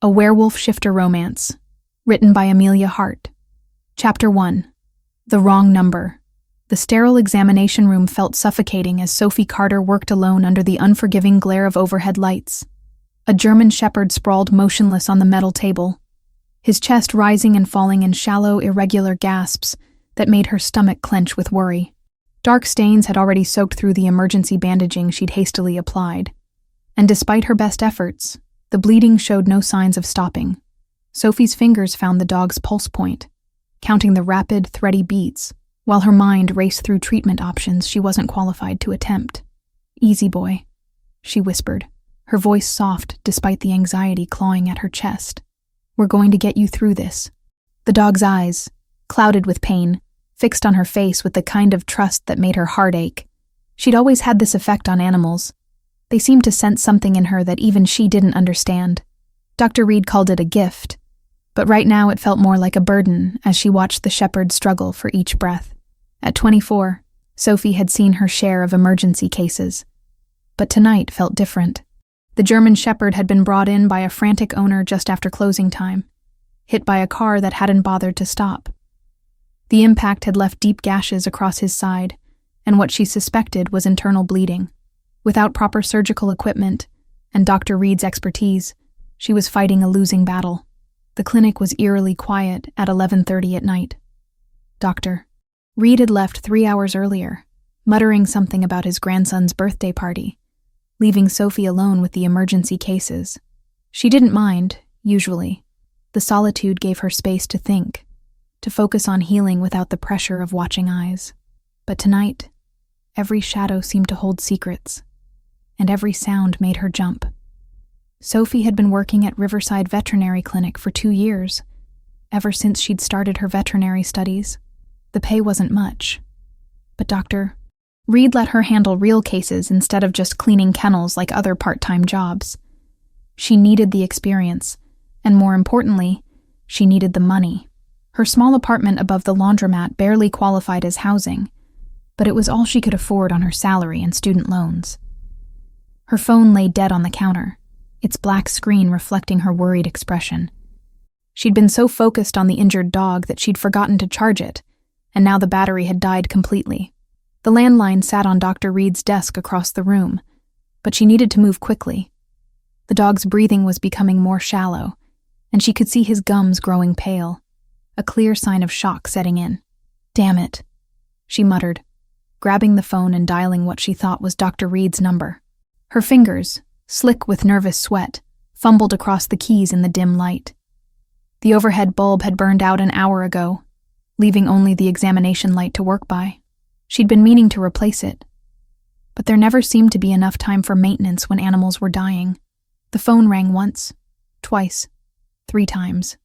A Werewolf Shifter Romance, written by Amelia Hart. Chapter 1. The Wrong Number. The sterile examination room felt suffocating as Sophie Carter worked alone under the unforgiving glare of overhead lights. A German shepherd sprawled motionless on the metal table, his chest rising and falling in shallow, irregular gasps that made her stomach clench with worry. Dark stains had already soaked through the emergency bandaging she'd hastily applied, and despite her best efforts, the bleeding showed no signs of stopping. Sophie's fingers found the dog's pulse point, counting the rapid, thready beats, while her mind raced through treatment options she wasn't qualified to attempt. "Easy, boy," she whispered, her voice soft despite the anxiety clawing at her chest. "We're going to get you through this." The dog's eyes, clouded with pain, fixed on her face with the kind of trust that made her heart ache. She'd always had this effect on animals. They seemed to sense something in her that even she didn't understand. Dr. Reed called it a gift, but right now it felt more like a burden as she watched the shepherd struggle for each breath. At 24, Sophie had seen her share of emergency cases, but tonight felt different. The German shepherd had been brought in by a frantic owner just after closing time, hit by a car that hadn't bothered to stop. The impact had left deep gashes across his side, and what she suspected was internal bleeding. Without proper surgical equipment and Dr. Reed's expertise, she was fighting a losing battle. The clinic was eerily quiet at 11:30 at night. Dr. Reed had left 3 hours earlier, muttering something about his grandson's birthday party, leaving Sophie alone with the emergency cases. She didn't mind, usually. The solitude gave her space to think, to focus on healing without the pressure of watching eyes. But tonight, every shadow seemed to hold secrets, and every sound made her jump. Sophie had been working at Riverside Veterinary Clinic for 2 years, ever since she'd started her veterinary studies. The pay wasn't much, but Dr. Reed let her handle real cases instead of just cleaning kennels like other part-time jobs. She needed the experience, and more importantly, she needed the money. Her small apartment above the laundromat barely qualified as housing, but it was all she could afford on her salary and student loans. Her phone lay dead on the counter, its black screen reflecting her worried expression. She'd been so focused on the injured dog that she'd forgotten to charge it, and now the battery had died completely. The landline sat on Dr. Reed's desk across the room, but she needed to move quickly. The dog's breathing was becoming more shallow, and she could see his gums growing pale, a clear sign of shock setting in. "Damn it," she muttered, grabbing the phone and dialing what she thought was Dr. Reed's number. Her fingers, slick with nervous sweat, fumbled across the keys in the dim light. The overhead bulb had burned out an hour ago, leaving only the examination light to work by. She'd been meaning to replace it, but there never seemed to be enough time for maintenance when animals were dying. The phone rang once, twice, 3 times.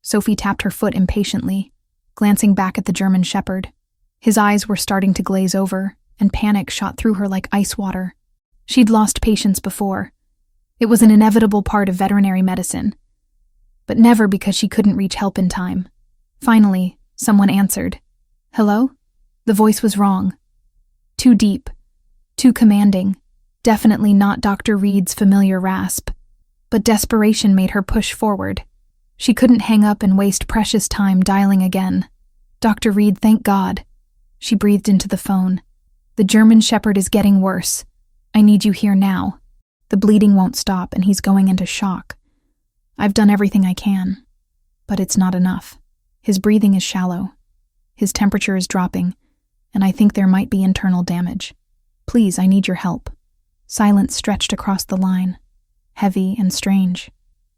Sophie tapped her foot impatiently, glancing back at the German shepherd. His eyes were starting to glaze over, and panic shot through her like ice water. She'd lost patience before. It was an inevitable part of veterinary medicine, but never because she couldn't reach help in time. Finally, someone answered. "Hello?" The voice was wrong. Too deep, too commanding, definitely not Dr. Reed's familiar rasp. But desperation made her push forward. She couldn't hang up and waste precious time dialing again. "Dr. Reed, thank God." She breathed into the phone. "The German shepherd is getting worse. I need you here now. The bleeding won't stop and he's going into shock. I've done everything I can, but it's not enough. His breathing is shallow. His temperature is dropping, and I think there might be internal damage. Please, I need your help." Silence stretched across the line, heavy and strange.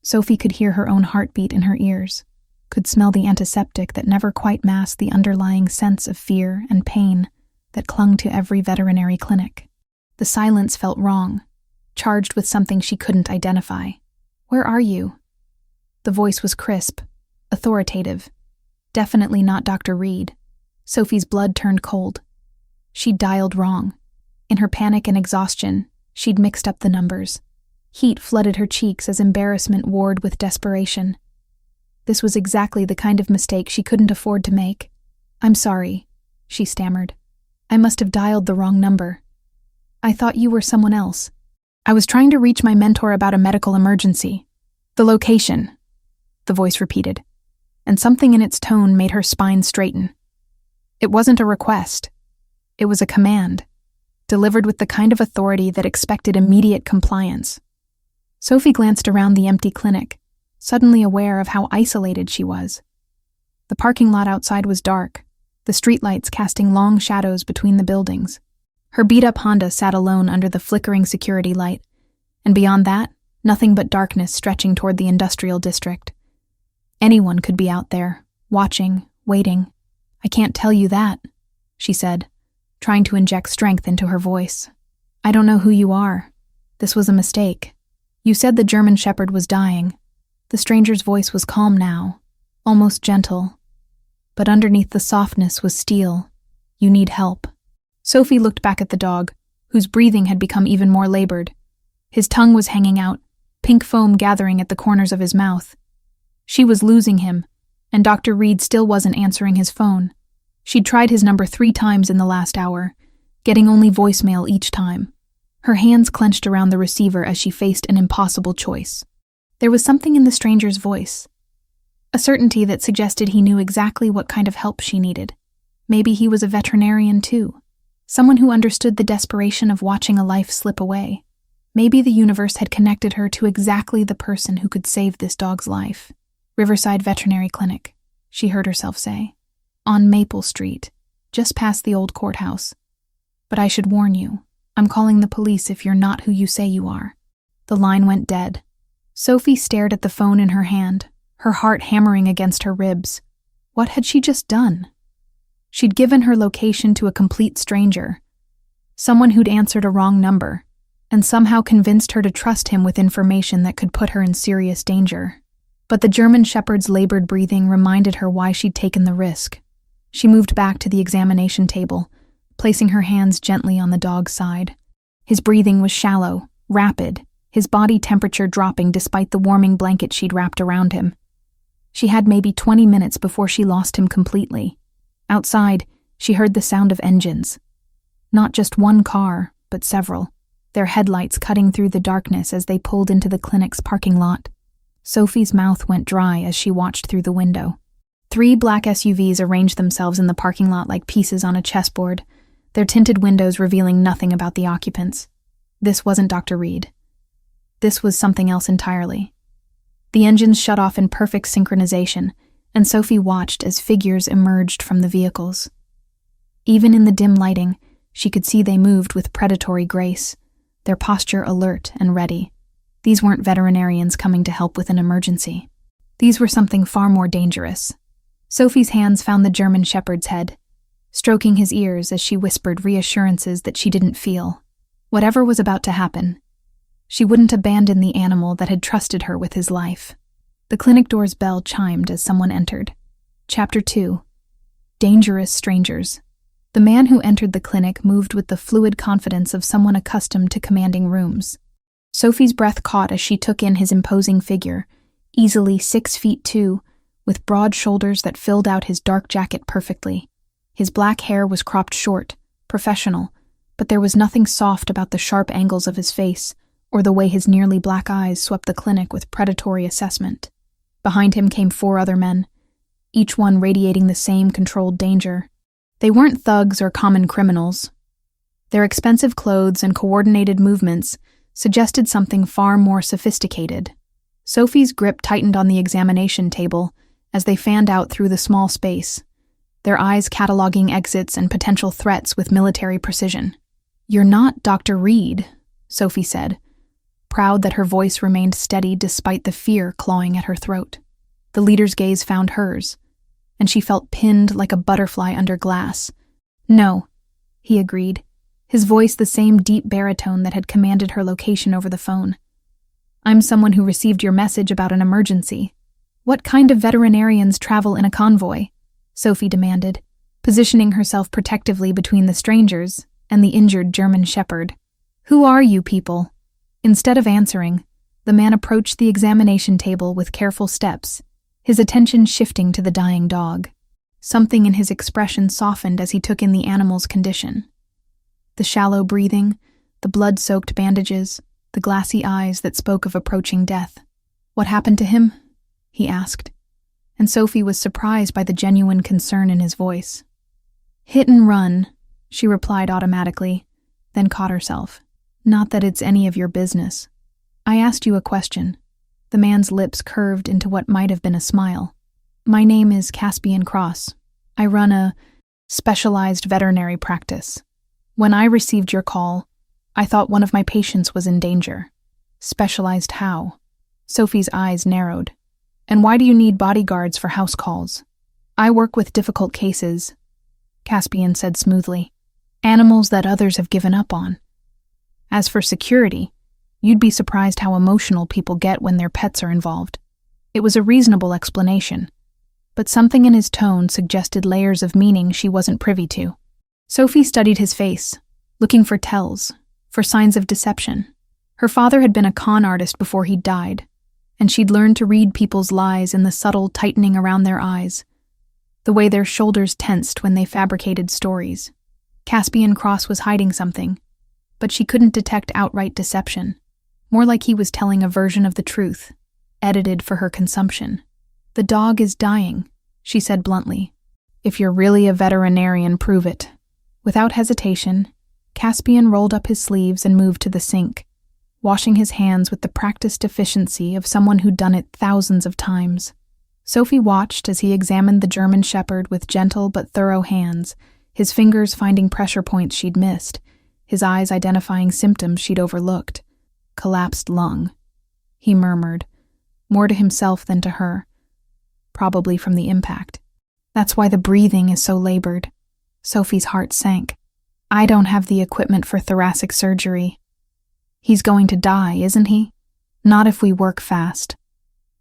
Sophie could hear her own heartbeat in her ears, could smell the antiseptic that never quite masked the underlying sense of fear and pain that clung to every veterinary clinic. The silence felt wrong, charged with something she couldn't identify. "Where are you?" The voice was crisp, authoritative, definitely not Dr. Reed. Sophie's blood turned cold. She'd dialed wrong. In her panic and exhaustion, she'd mixed up the numbers. Heat flooded her cheeks as embarrassment warred with desperation. This was exactly the kind of mistake she couldn't afford to make. "I'm sorry," she stammered. "I must have dialed the wrong number. I thought you were someone else. I was trying to reach my mentor about a medical emergency. The location, the voice repeated, and something in its tone made her spine straighten. It wasn't a request. It was a command, delivered with the kind of authority that expected immediate compliance. Sophie glanced around the empty clinic, suddenly aware of how isolated she was. The parking lot outside was dark, the streetlights casting long shadows between the buildings. Her beat-up Honda sat alone under the flickering security light, and beyond that, nothing but darkness stretching toward the industrial district. Anyone could be out there, watching, waiting. "I can't tell you that," she said, trying to inject strength into her voice. "I don't know who you are. This was a mistake. You said the German Shepherd was dying." The stranger's voice was calm now, almost gentle. But underneath the softness was steel. "You need help." Sophie looked back at the dog, whose breathing had become even more labored. His tongue was hanging out, pink foam gathering at the corners of his mouth. She was losing him, and Dr. Reed still wasn't answering his phone. She'd tried his number 3 times in the last hour, getting only voicemail each time. Her hands clenched around the receiver as she faced an impossible choice. There was something in the stranger's voice, a certainty that suggested he knew exactly what kind of help she needed. Maybe he was a veterinarian too, someone who understood the desperation of watching a life slip away. Maybe the universe had connected her to exactly the person who could save this dog's life. Riverside Veterinary Clinic, she heard herself say. On Maple Street, just past the old courthouse. "But I should warn you, I'm calling the police if you're not who you say you are." The line went dead. Sophie stared at the phone in her hand, her heart hammering against her ribs. What had she just done? She'd given her location to a complete stranger, someone who'd answered a wrong number, and somehow convinced her to trust him with information that could put her in serious danger. But the German Shepherd's labored breathing reminded her why she'd taken the risk. She moved back to the examination table, placing her hands gently on the dog's side. His breathing was shallow, rapid, his body temperature dropping despite the warming blanket she'd wrapped around him. She had maybe 20 minutes before she lost him completely. Outside, she heard the sound of engines. Not just one car, but several, their headlights cutting through the darkness as they pulled into the clinic's parking lot. Sophie's mouth went dry as she watched through the window. 3 black SUVs arranged themselves in the parking lot like pieces on a chessboard, their tinted windows revealing nothing about the occupants. This wasn't Dr. Reed. This was something else entirely. The engines shut off in perfect synchronization, and Sophie watched as figures emerged from the vehicles. Even in the dim lighting, she could see they moved with predatory grace, their posture alert and ready. These weren't veterinarians coming to help with an emergency. These were something far more dangerous. Sophie's hands found the German Shepherd's head, stroking his ears as she whispered reassurances that she didn't feel. Whatever was about to happen, she wouldn't abandon the animal that had trusted her with his life. The clinic door's bell chimed as someone entered. Chapter 2. Dangerous Strangers. The man who entered the clinic moved with the fluid confidence of someone accustomed to commanding rooms. Sophie's breath caught as she took in his imposing figure, easily 6'2", with broad shoulders that filled out his dark jacket perfectly. His black hair was cropped short, professional, but there was nothing soft about the sharp angles of his face or the way his nearly black eyes swept the clinic with predatory assessment. Behind him came 4 other men, each one radiating the same controlled danger. They weren't thugs or common criminals. Their expensive clothes and coordinated movements suggested something far more sophisticated. Sophie's grip tightened on the examination table as they fanned out through the small space, their eyes cataloging exits and potential threats with military precision. "You're not Dr. Reed," Sophie said, proud that her voice remained steady despite the fear clawing at her throat. The leader's gaze found hers, and she felt pinned like a butterfly under glass. "No," he agreed, his voice the same deep baritone that had commanded her location over the phone. "I'm someone who received your message about an emergency." "What kind of veterinarians travel in a convoy?" Sophie demanded, positioning herself protectively between the strangers and the injured German Shepherd. "Who are you people?" Instead of answering, the man approached the examination table with careful steps, his attention shifting to the dying dog. Something in his expression softened as he took in the animal's condition. The shallow breathing, the blood-soaked bandages, the glassy eyes that spoke of approaching death. "What happened to him?" he asked, and Sophie was surprised by the genuine concern in his voice. "Hit and run," she replied automatically, then caught herself. "Not that it's any of your business. I asked you a question." The man's lips curved into what might have been a smile. "My name is Caspian Cross. I run a specialized veterinary practice. When I received your call, I thought one of my patients was in danger." "Specialized how?" Sophie's eyes narrowed. "And why do you need bodyguards for house calls?" "I work with difficult cases," Caspian said smoothly. "Animals that others have given up on. As for security, you'd be surprised how emotional people get when their pets are involved." It was a reasonable explanation, but something in his tone suggested layers of meaning she wasn't privy to. Sophie studied his face, looking for tells, for signs of deception. Her father had been a con artist before he died, and she'd learned to read people's lies in the subtle tightening around their eyes, the way their shoulders tensed when they fabricated stories. Caspian Cross was hiding something, but she couldn't detect outright deception, more like he was telling a version of the truth, edited for her consumption. "The dog is dying," she said bluntly. "If you're really a veterinarian, prove it." Without hesitation, Caspian rolled up his sleeves and moved to the sink, washing his hands with the practiced efficiency of someone who'd done it thousands of times. Sophie watched as he examined the German Shepherd with gentle but thorough hands, his fingers finding pressure points she'd missed, his eyes identifying symptoms she'd overlooked. "Collapsed lung," he murmured, more to himself than to her, probably from the impact. "That's why the breathing is so labored." Sophie's heart sank. "I don't have the equipment for thoracic surgery." "He's going to die, isn't he?" "Not if we work fast."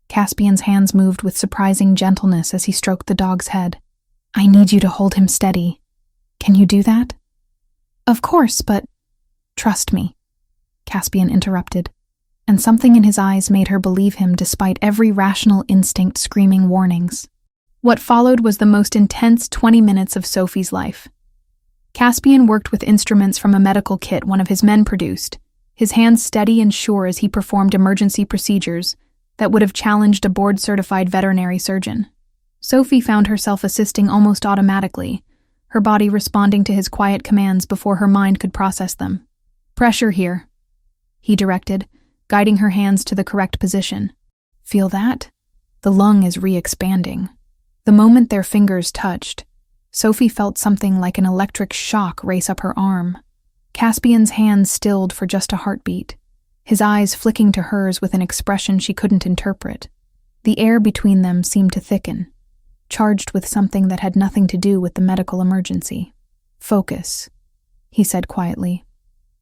Caspian's hands moved with surprising gentleness as he stroked the dog's head. "I need you to hold him steady. Can you do that?" "Of course, but—" "Trust me," Caspian interrupted, and something in his eyes made her believe him despite every rational instinct screaming warnings. What followed was the most intense 20 minutes of Sophie's life. Caspian worked with instruments from a medical kit one of his men produced, his hands steady and sure as he performed emergency procedures that would have challenged a board-certified veterinary surgeon. Sophie found herself assisting almost automatically, her body responding to his quiet commands before her mind could process them. "Pressure here," he directed, guiding her hands to the correct position. "Feel that? The lung is re-expanding." The moment their fingers touched, Sophie felt something like an electric shock race up her arm. Caspian's hands stilled for just a heartbeat, his eyes flicking to hers with an expression she couldn't interpret. The air between them seemed to thicken, charged with something that had nothing to do with the medical emergency. "Focus," he said quietly,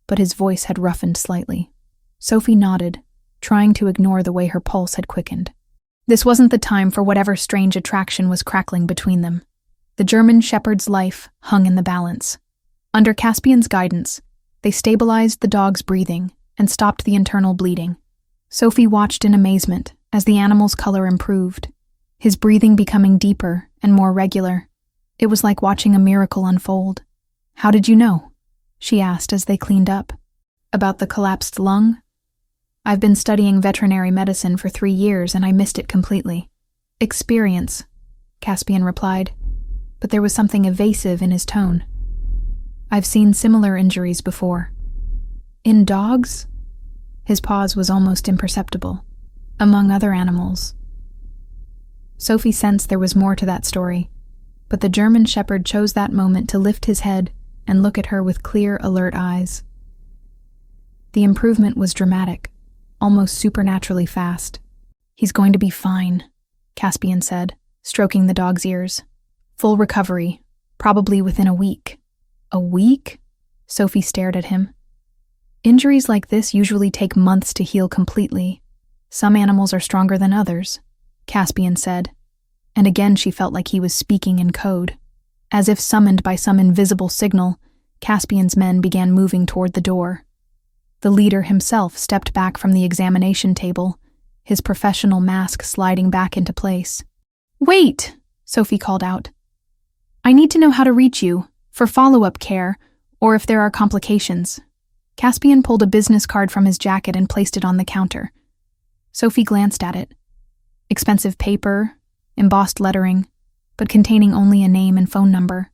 but his voice had roughened slightly. Sophie nodded, trying to ignore the way her pulse had quickened. This wasn't the time for whatever strange attraction was crackling between them. The German Shepherd's life hung in the balance. Under Caspian's guidance, they stabilized the dog's breathing and stopped the internal bleeding. Sophie watched in amazement as the animal's color improved, his breathing becoming deeper and more regular. It was like watching a miracle unfold. "How did you know?" she asked as they cleaned up. "About the collapsed lung?" "I've been studying veterinary medicine for 3 years and I missed it completely." "Experience," Caspian replied, but there was something evasive in his tone. "I've seen similar injuries before." "In dogs?" His pause was almost imperceptible. "Among other animals." Sophie sensed there was more to that story, but the German Shepherd chose that moment to lift his head and look at her with clear, alert eyes. The improvement was dramatic, almost supernaturally fast. "He's going to be fine," Caspian said, stroking the dog's ears. "Full recovery, probably within a week." "A week?" Sophie stared at him. "Injuries like this usually take months to heal completely. Some animals are stronger than others," Caspian said, and again she felt like he was speaking in code. As if summoned by some invisible signal, Caspian's men began moving toward the door. The leader himself stepped back from the examination table, his professional mask sliding back into place. "Wait!" Sophie called out. "I need to know how to reach you, for follow-up care, or if there are complications." Caspian pulled a business card from his jacket and placed it on the counter. Sophie glanced at it. Expensive paper, embossed lettering, but containing only a name and phone number.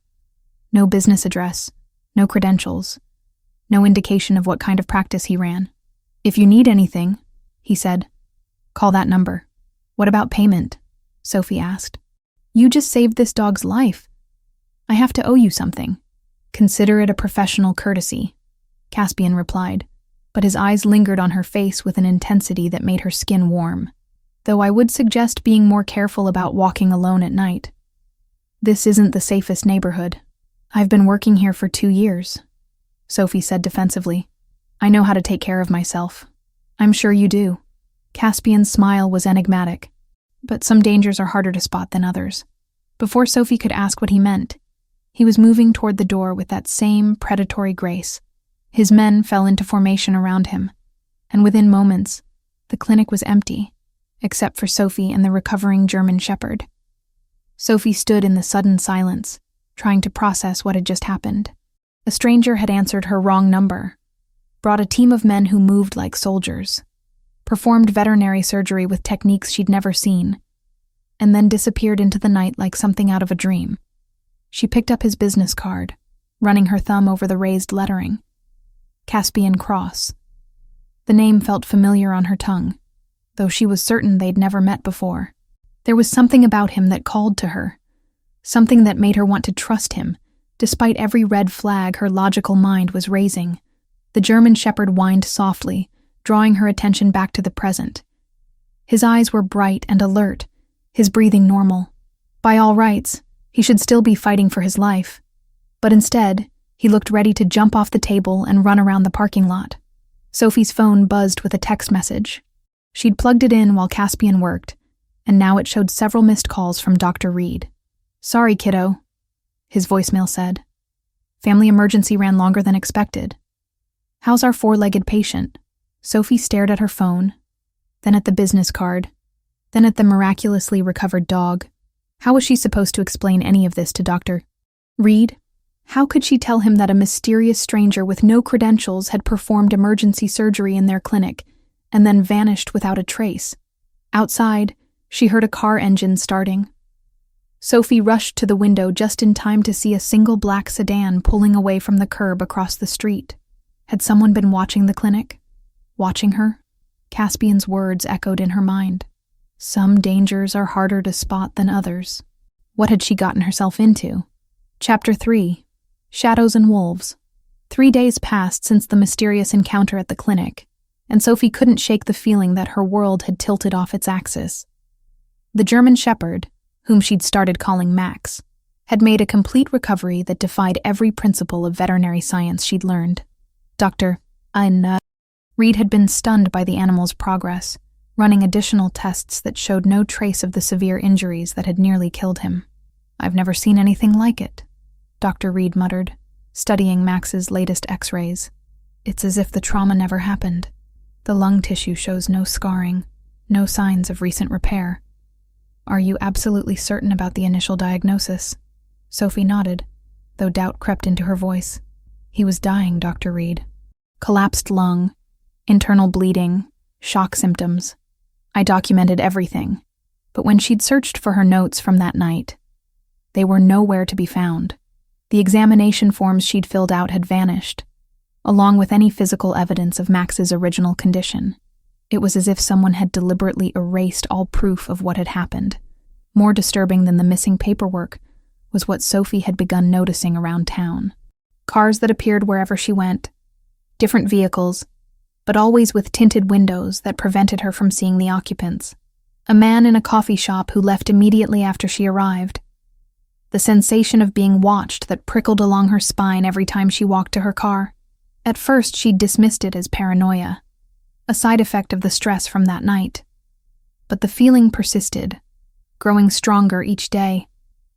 No business address, no credentials, no indication of what kind of practice he ran. "If you need anything," he said, "call that number." "What about payment?" Sophie asked. "You just saved this dog's life. I have to owe you something." "Consider it a professional courtesy," Caspian replied, but his eyes lingered on her face with an intensity that made her skin warm. "Though I would suggest being more careful about walking alone at night. This isn't the safest neighborhood." "I've been working here for 2 years," Sophie said defensively. "I know how to take care of myself." "I'm sure you do." Caspian's smile was enigmatic, but some dangers are harder to spot than others. Before Sophie could ask what he meant, he was moving toward the door with that same predatory grace. His men fell into formation around him, and within moments, the clinic was empty, except for Sophie and the recovering German shepherd. Sophie stood in the sudden silence, trying to process what had just happened. A stranger had answered her wrong number, brought a team of men who moved like soldiers, performed veterinary surgery with techniques she'd never seen, and then disappeared into the night like something out of a dream. She picked up his business card, running her thumb over the raised lettering. Caspian Cross. The name felt familiar on her tongue, though she was certain they'd never met before. There was something about him that called to her, something that made her want to trust him, despite every red flag her logical mind was raising. The German shepherd whined softly, drawing her attention back to the present. His eyes were bright and alert, his breathing normal. By all rights, he should still be fighting for his life. But instead, he looked ready to jump off the table and run around the parking lot. Sophie's phone buzzed with a text message. She'd plugged it in while Caspian worked, and now it showed several missed calls from Dr. Reed. "Sorry, kiddo," his voicemail said. "Family emergency ran longer than expected. How's our 4-legged patient?" Sophie stared at her phone, then at the business card, then at the miraculously recovered dog. How was she supposed to explain any of this to Dr. Reed? How could she tell him that a mysterious stranger with no credentials had performed emergency surgery in their clinic and then vanished without a trace? Outside, she heard a car engine starting. Sophie rushed to the window just in time to see a single black sedan pulling away from the curb across the street. Had someone been watching the clinic? Watching her? Caspian's words echoed in her mind. Some dangers are harder to spot than others. What had she gotten herself into? Chapter 3. Shadows and Wolves. 3 days passed since the mysterious encounter at the clinic, and Sophie couldn't shake the feeling that her world had tilted off its axis. The German shepherd, whom she'd started calling Max, had made a complete recovery that defied every principle of veterinary science she'd learned. Dr. Reed had been stunned by the animal's progress, running additional tests that showed no trace of the severe injuries that had nearly killed him. "I've never seen anything like it," Dr. Reed muttered, studying Max's latest x-rays. "It's as if the trauma never happened. The lung tissue shows no scarring, no signs of recent repair." "Are you absolutely certain about the initial diagnosis?" Sophie nodded, though doubt crept into her voice. "He was dying, Dr. Reed. Collapsed lung, internal bleeding, shock symptoms. I documented everything, but when she'd searched for her notes from that night, they were nowhere to be found. The examination forms she'd filled out had vanished, along with any physical evidence of Max's original condition. It was as if someone had deliberately erased all proof of what had happened. More disturbing than the missing paperwork was what Sophie had begun noticing around town. Cars that appeared wherever she went, different vehicles, but always with tinted windows that prevented her from seeing the occupants. A man in a coffee shop who left immediately after she arrived. The sensation of being watched that prickled along her spine every time she walked to her car. At first, she'd dismissed it as paranoia, a side effect of the stress from that night. But the feeling persisted, growing stronger each day.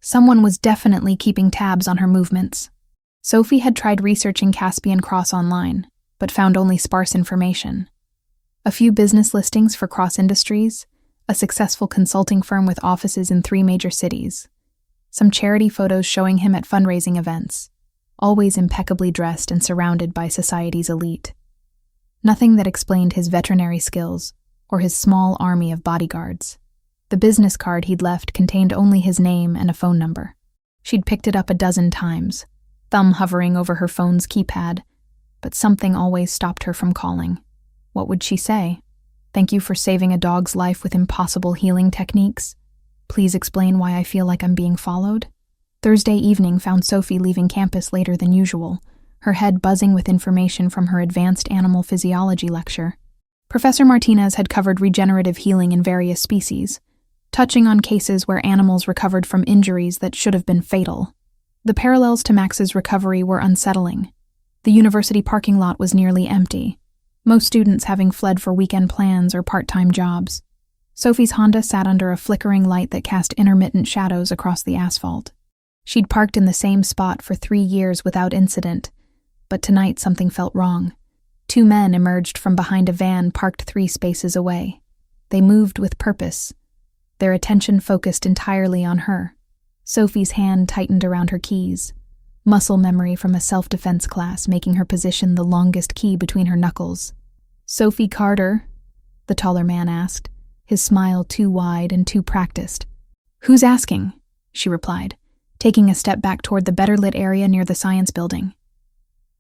Someone was definitely keeping tabs on her movements. Sophie had tried researching Caspian Cross online, but found only sparse information. A few business listings for Cross Industries, a successful consulting firm with offices in 3 major cities, some charity photos showing him at fundraising events, always impeccably dressed and surrounded by society's elite. Nothing that explained his veterinary skills or his small army of bodyguards. The business card he'd left contained only his name and a phone number. She'd picked it up a dozen times, thumb hovering over her phone's keypad, but something always stopped her from calling. What would she say? Thank you for saving a dog's life with impossible healing techniques. Please explain why I feel like I'm being followed. Thursday evening found Sophie leaving campus later than usual, her head buzzing with information from her advanced animal physiology lecture. Professor Martinez had covered regenerative healing in various species, touching on cases where animals recovered from injuries that should have been fatal. The parallels to Max's recovery were unsettling. The university parking lot was nearly empty, most students having fled for weekend plans or part-time jobs. Sophie's Honda sat under a flickering light that cast intermittent shadows across the asphalt. She'd parked in the same spot for 3 years without incident, but tonight something felt wrong. 2 men emerged from behind a van parked 3 spaces away. They moved with purpose, their attention focused entirely on her. Sophie's hand tightened around her keys, muscle memory from a self-defense class making her position the longest key between her knuckles. "Sophie Carter?" the taller man asked, his smile too wide and too practiced. "Who's asking?" she replied, taking a step back toward the better-lit area near the science building.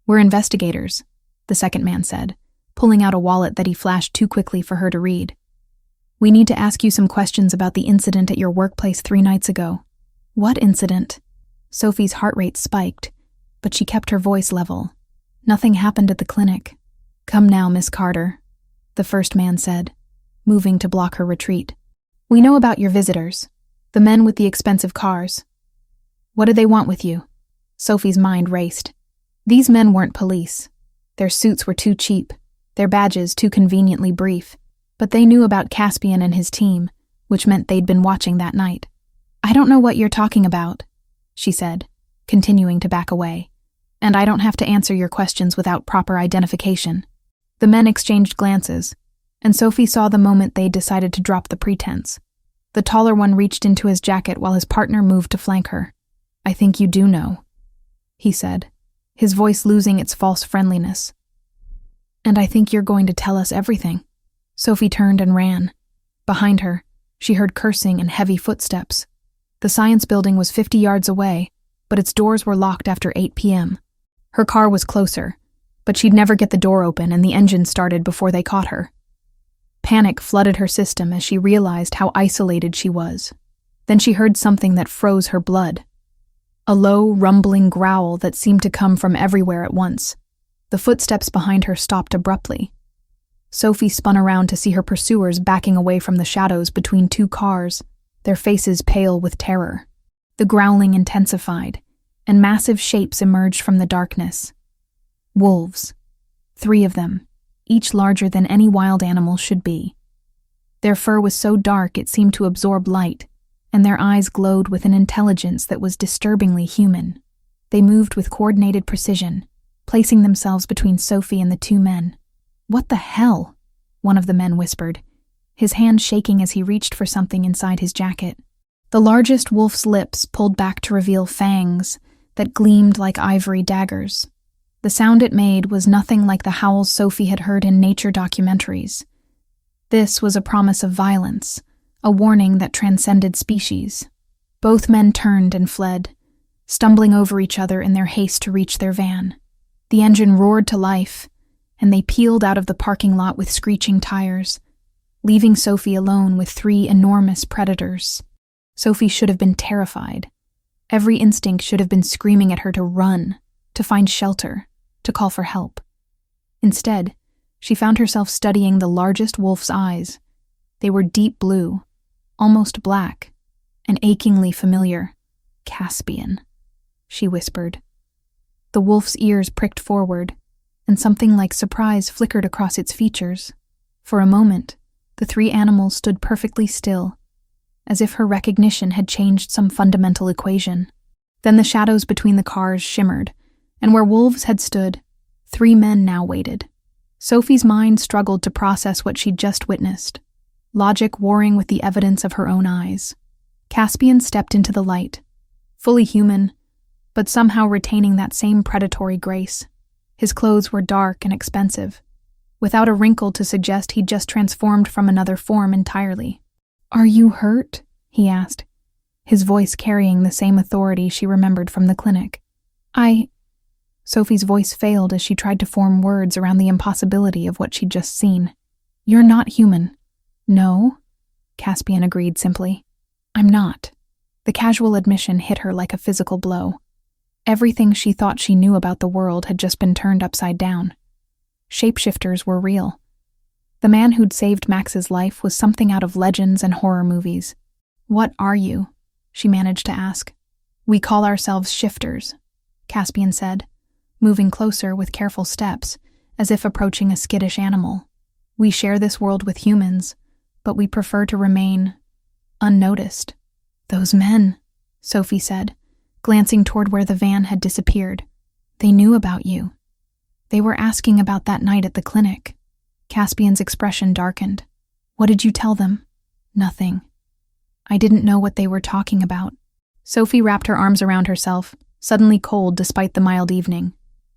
"We're investigators," the second man said, pulling out a wallet that he flashed too quickly for her to read. "We need to ask you some questions about the incident at your workplace 3 nights ago." "What incident?" Sophie's heart rate spiked, but she kept her voice level. "Nothing happened at the clinic." "Come now, Miss Carter," the first man said, moving to block her retreat. "We know about your visitors, the men with the expensive cars. What did they want with you?" Sophie's mind raced. These men weren't police. Their suits were too cheap, their badges too conveniently brief, but they knew about Caspian and his team, which meant they'd been watching that night. "I don't know what you're talking about," she said, continuing to back away, "and I don't have to answer your questions without proper identification." The men exchanged glances, and Sophie saw the moment they decided to drop the pretense. The taller one reached into his jacket while his partner moved to flank her. "I think you do know," he said, his voice losing its false friendliness. "And I think you're going to tell us everything." Sophie turned and ran. Behind her, she heard cursing and heavy footsteps. The science building was 50 yards away, but its doors were locked after 8 p.m. Her car was closer, but she'd never get the door open and the engine started before they caught her. Panic flooded her system as she realized how isolated she was. Then she heard something that froze her blood. A low, rumbling growl that seemed to come from everywhere at once. The footsteps behind her stopped abruptly. Sophie spun around to see her pursuers backing away from the shadows between 2 cars, their faces pale with terror. The growling intensified, and massive shapes emerged from the darkness. Wolves. 3 of them, each larger than any wild animal should be. Their fur was so dark it seemed to absorb light, and their eyes glowed with an intelligence that was disturbingly human. They moved with coordinated precision, placing themselves between Sophie and the 2 men. "What the hell?" one of the men whispered, his hand shaking as he reached for something inside his jacket. The largest wolf's lips pulled back to reveal fangs that gleamed like ivory daggers. The sound it made was nothing like the howls Sophie had heard in nature documentaries. This was a promise of violence, a warning that transcended species. Both men turned and fled, stumbling over each other in their haste to reach their van. The engine roared to life, and they peeled out of the parking lot with screeching tires, leaving Sophie alone with 3 enormous predators. Sophie should have been terrified. Every instinct should have been screaming at her to run, to find shelter, to call for help. Instead, she found herself studying the largest wolf's eyes. They were deep blue, almost black, and achingly familiar. "Caspian," she whispered. The wolf's ears pricked forward, and something like surprise flickered across its features. For a moment, the 3 animals stood perfectly still, as if her recognition had changed some fundamental equation. Then the shadows between the cars shimmered, and where wolves had stood, 3 men now waited. Sophie's mind struggled to process what she'd just witnessed, logic warring with the evidence of her own eyes. Caspian stepped into the light, fully human, but somehow retaining that same predatory grace. His clothes were dark and expensive, without a wrinkle to suggest he'd just transformed from another form entirely. "Are you hurt?" he asked, his voice carrying the same authority she remembered from the clinic. Sophie's voice failed as she tried to form words around the impossibility of what she'd just seen. "You're not human." "No," Caspian agreed simply. "I'm not." The casual admission hit her like a physical blow. Everything she thought she knew about the world had just been turned upside down. Shapeshifters were real. The man who'd saved Max's life was something out of legends and horror movies. "What are you?" she managed to ask. "We call ourselves shifters," Caspian said, moving closer with careful steps, as if approaching a skittish animal. "We share this world with humans, but we prefer to remain unnoticed." "Those men," Sophie said, glancing toward where the van had disappeared. "They knew about you. They were asking about that night at the clinic." Caspian's expression darkened. "What did you tell them?" "Nothing. I didn't know what they were talking about." Sophie wrapped her arms around herself, suddenly cold despite the mild evening.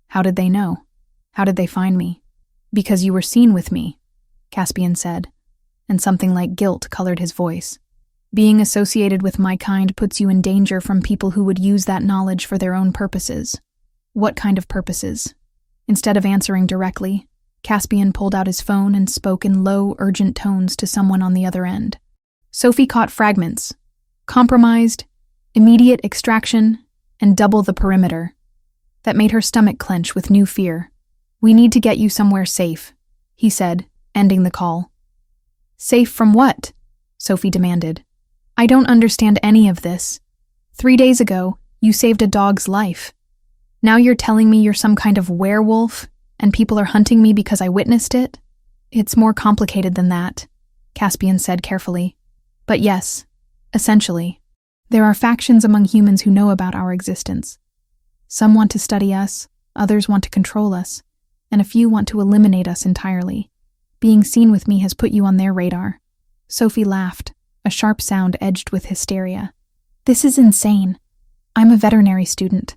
"How did they know? How did they find me?" "Because you were seen with me," Caspian said, and something like guilt colored his voice. "Being associated with my kind puts you in danger from people who would use that knowledge for their own purposes." "What kind of purposes?" Instead of answering directly, Caspian pulled out his phone and spoke in low, urgent tones to someone on the other end. Sophie caught fragments. "Compromised, immediate extraction, and double the perimeter." That made her stomach clench with new fear. "We need to get you somewhere safe," he said, ending the call. "Safe from what?" Sophie demanded. "I don't understand any of this. 3 days ago, you saved a dog's life. Now you're telling me you're some kind of werewolf, and people are hunting me because I witnessed it?" "It's more complicated than that," Caspian said carefully. "But yes, essentially, there are factions among humans who know about our existence. Some want to study us, others want to control us, and a few want to eliminate us entirely. Being seen with me has put you on their radar." Sophie laughed, a sharp sound edged with hysteria. "This is insane. I'm a veterinary student.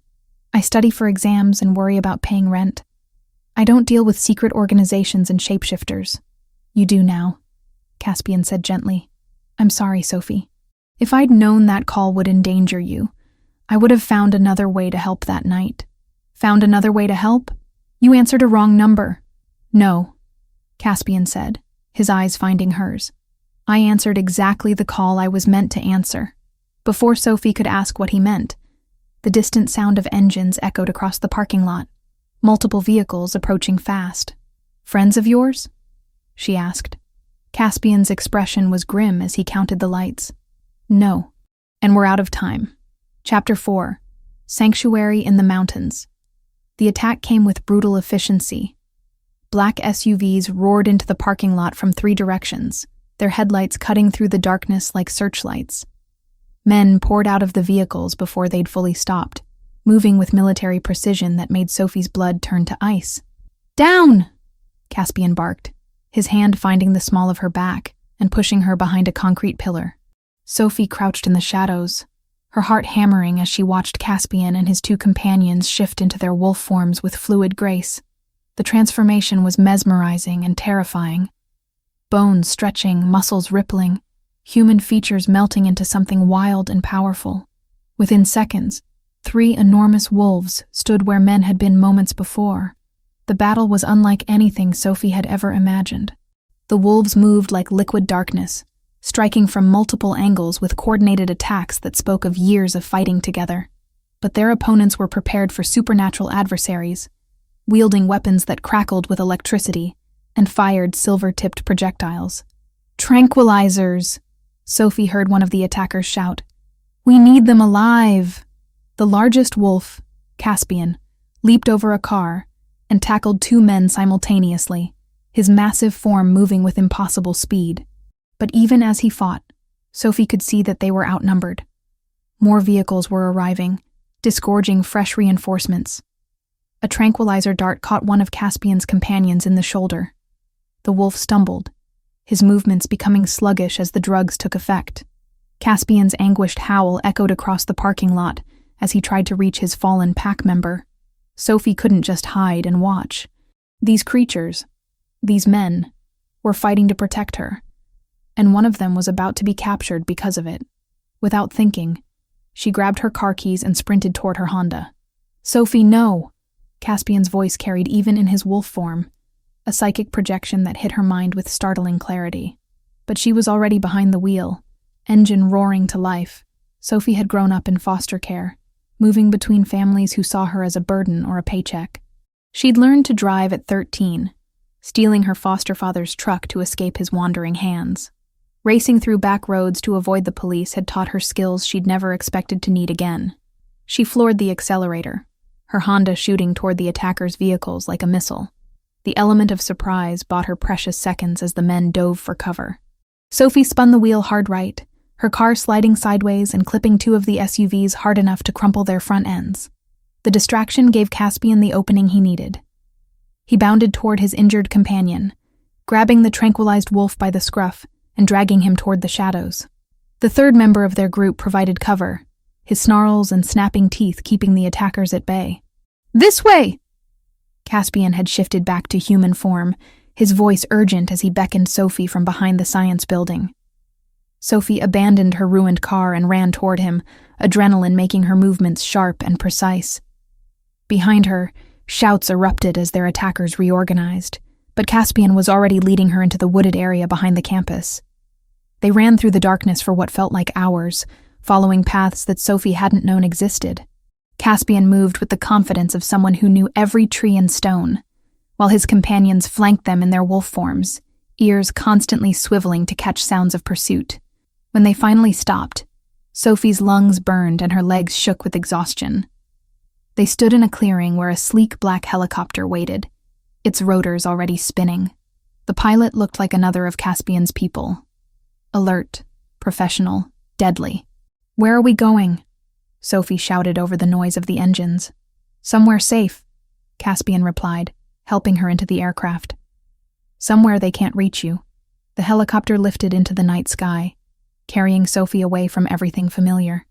I study for exams and worry about paying rent. I don't deal with secret organizations and shapeshifters." "You do now," Caspian said gently. "I'm sorry, Sophie. If I'd known that call would endanger you, I would have found another way to help that night." "Found another way to help? You answered a wrong number." "No," Caspian said, his eyes finding hers. "I answered exactly the call I was meant to answer." Before Sophie could ask what he meant, the distant sound of engines echoed across the parking lot, multiple vehicles approaching fast. "Friends of yours?" she asked. Caspian's expression was grim as he counted the lights. "No, and we're out of time." Chapter 4. Sanctuary in the Mountains. The attack came with brutal efficiency. Black SUVs roared into the parking lot from 3 directions, their headlights cutting through the darkness like searchlights. Men poured out of the vehicles before they'd fully stopped, moving with military precision that made Sophie's blood turn to ice. "Down!" Caspian barked, his hand finding the small of her back and pushing her behind a concrete pillar. Sophie crouched in the shadows, her heart hammering as she watched Caspian and his 2 companions shift into their wolf forms with fluid grace. The transformation was mesmerizing and terrifying. Bones stretching, muscles rippling, human features melting into something wild and powerful. Within seconds, 3 enormous wolves stood where men had been moments before. The battle was unlike anything Sophie had ever imagined. The wolves moved like liquid darkness, striking from multiple angles with coordinated attacks that spoke of years of fighting together. But their opponents were prepared for supernatural adversaries, wielding weapons that crackled with electricity and fired silver-tipped projectiles. "Tranquilizers!" Sophie heard one of the attackers shout. "We need them alive!" The largest wolf, Caspian, leaped over a car and tackled 2 men simultaneously, his massive form moving with impossible speed. But even as he fought, Sophie could see that they were outnumbered. More vehicles were arriving, disgorging fresh reinforcements. A tranquilizer dart caught one of Caspian's companions in the shoulder. The wolf stumbled, his movements becoming sluggish as the drugs took effect. Caspian's anguished howl echoed across the parking lot as he tried to reach his fallen pack member. Sophie couldn't just hide and watch. These creatures, These men were fighting to protect her, and one of them was about to be captured because of it. Without thinking, she grabbed her car keys and sprinted toward her Honda. "Sophie, no!" Caspian's voice carried even in his wolf form, a psychic projection that hit her mind with startling clarity. But she was already behind the wheel, engine roaring to life. Sophie had grown up in foster care, moving between families who saw her as a burden or a paycheck. She'd learned to drive at 13, stealing her foster father's truck to escape his wandering hands. Racing through back roads to avoid the police had taught her skills she'd never expected to need again. She floored the accelerator, her Honda shooting toward the attackers' vehicles like a missile. The element of surprise bought her precious seconds as the men dove for cover. Sophie spun the wheel hard right, her car sliding sideways and clipping two of the SUVs hard enough to crumple their front ends. The distraction gave Caspian the opening he needed. He bounded toward his injured companion, grabbing the tranquilized wolf by the scruff and dragging him toward the shadows. The third member of their group provided cover, his snarls and snapping teeth keeping the attackers at bay. "This way!" Caspian had shifted back to human form, his voice urgent as he beckoned Sophie from behind the science building. Sophie abandoned her ruined car and ran toward him, adrenaline making her movements sharp and precise. Behind her, shouts erupted as their attackers reorganized, but Caspian was already leading her into the wooded area behind the campus. They ran through the darkness for what felt like hours, following paths that Sophie hadn't known existed. Caspian moved with the confidence of someone who knew every tree and stone, while his companions flanked them in their wolf forms, ears constantly swiveling to catch sounds of pursuit. When they finally stopped, Sophie's lungs burned and her legs shook with exhaustion. They stood in a clearing where a sleek black helicopter waited, its rotors already spinning. The pilot looked like another of Caspian's people. Alert, professional, deadly. "Where are we going?" Sophie shouted over the noise of the engines. "Somewhere safe," Caspian replied, helping her into the aircraft. "Somewhere they can't reach you." The helicopter lifted into the night sky, carrying Sophie away from everything familiar.